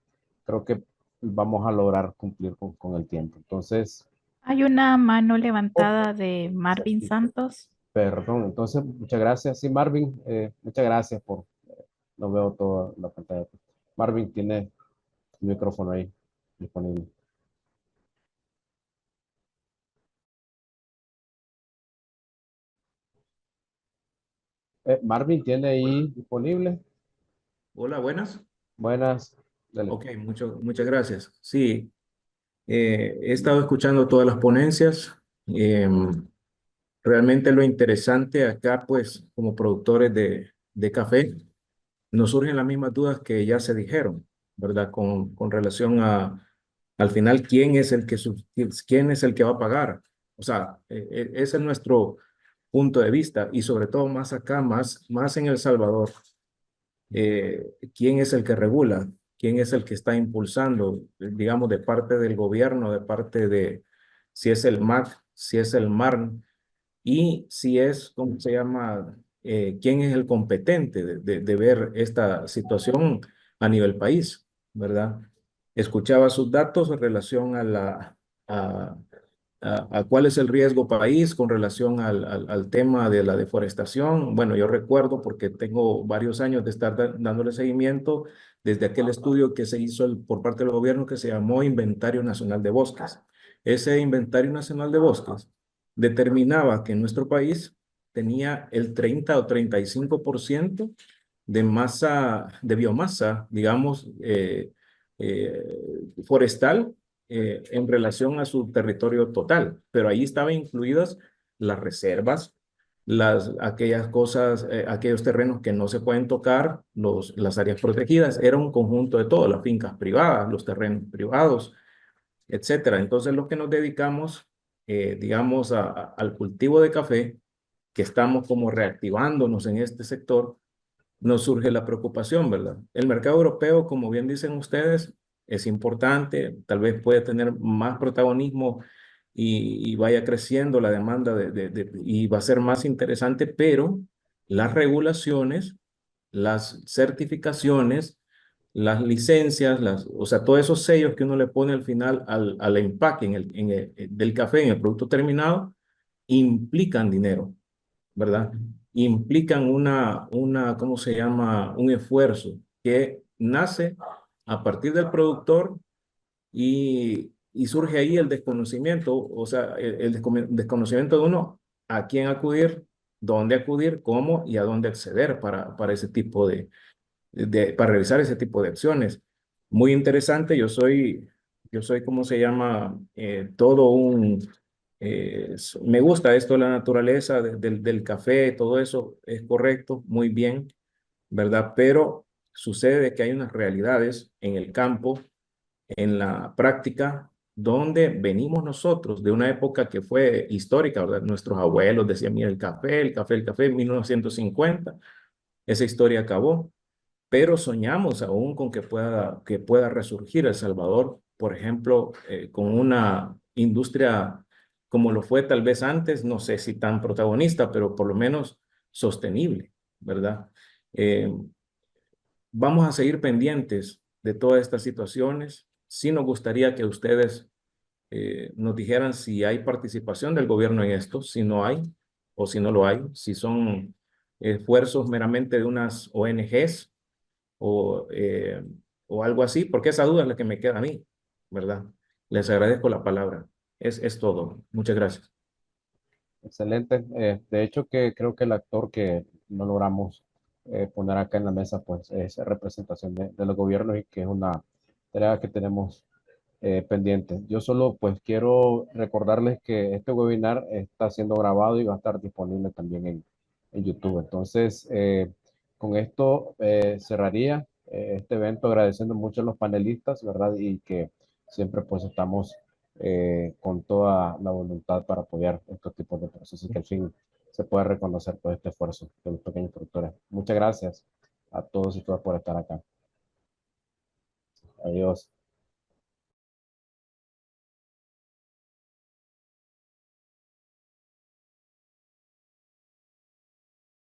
Speaker 1: creo que vamos a lograr cumplir con el tiempo. Entonces,
Speaker 14: Hay una mano levantada de Marvin Santos.
Speaker 1: perdón, entonces muchas gracias. Sí, Marvin, muchas gracias por, no veo toda la pantalla. Marvin tiene el micrófono ahí disponible. Marvin tiene ahí disponible.
Speaker 15: Hola, buenas.
Speaker 1: Buenas. Dale.
Speaker 15: Ok, muchas gracias. Sí, he estado escuchando todas las ponencias. Realmente lo interesante acá, pues, como productores de café, nos surgen las mismas dudas que ya se dijeron, ¿verdad? Con relación al final, quién es el que va a pagar. O sea, ese es nuestro punto de vista y sobre todo más acá, más en El Salvador. ¿Quién es el que regula? ¿Quién es el que está impulsando, digamos, de parte del gobierno, de parte de, si es el MAC, si es el MARN, y si es, ¿cómo se llama? ¿Quién es el competente de ver esta situación a nivel país, ¿verdad? escuchaba sus datos en relación a cuál es el riesgo país con relación al tema de la deforestación. Bueno, yo recuerdo porque tengo varios años de estar dándole seguimiento desde aquel estudio que se hizo por parte del gobierno que se llamó Inventario Nacional de Bosques. Ese Inventario Nacional de Bosques determinaba que en nuestro país tenía el 30 o 35% de masa, de biomasa, digamos, forestal en relación a su territorio total, pero ahí estaban incluidas las reservas, aquellas cosas, aquellos terrenos que no se pueden tocar, las áreas protegidas, era un conjunto de todo, las fincas privadas, los terrenos privados, etcétera. Entonces, los que nos dedicamos, digamos, al cultivo de café, que estamos como reactivándonos en este sector, nos surge la preocupación, ¿verdad? El mercado europeo, como bien dicen ustedes, es importante, tal vez puede tener más protagonismo y vaya creciendo la demanda y va a ser más interesante, pero las regulaciones, las certificaciones, las licencias, o sea, todos esos sellos que uno le pone al final al empaque del café, en el producto terminado, implican dinero, ¿verdad? Implican ¿cómo se llama? Un esfuerzo que nace a partir del productor y surge ahí el desconocimiento, o sea, el desconocimiento de uno a quién acudir, dónde acudir, cómo y a dónde acceder para ese tipo para realizar ese tipo de acciones. Muy interesante, yo soy, ¿cómo se llama? Todo me gusta esto de la naturaleza, del café, todo eso es correcto, muy bien, ¿verdad? Pero sucede que hay unas realidades en el campo, en la práctica, donde venimos nosotros de una época que fue histórica, ¿verdad? Nuestros abuelos decían, mira, el café, 1950, esa historia acabó, pero soñamos aún con que pueda resurgir El Salvador, por ejemplo, con una industria como lo fue tal vez antes, no sé si tan protagonista, pero por lo menos sostenible, ¿verdad? Eh, Vamos a seguir pendientes de todas estas situaciones. Sí nos gustaría que ustedes nos dijeran si hay participación del gobierno en esto, si no hay o si no lo hay, si son esfuerzos meramente de unas ONGs o, eh, o algo así, porque esa duda es la que me queda a mí, ¿verdad? Les agradezco la palabra. Es todo. Muchas gracias.
Speaker 1: Excelente. De hecho, que creo que el actor que no logramos poner acá en la mesa, pues es representación de los gobiernos y que es una tarea que tenemos pendiente. Yo solo pues quiero recordarles que este webinar está siendo grabado y va a estar disponible también en YouTube. Entonces, con esto cerraría este evento agradeciendo mucho a los panelistas, ¿verdad? Y que siempre pues estamos con toda la voluntad para apoyar estos tipos de procesos y que al fin se pueda reconocer todo este esfuerzo de los pequeños productores. Muchas gracias a todos y todas por estar acá. Adiós.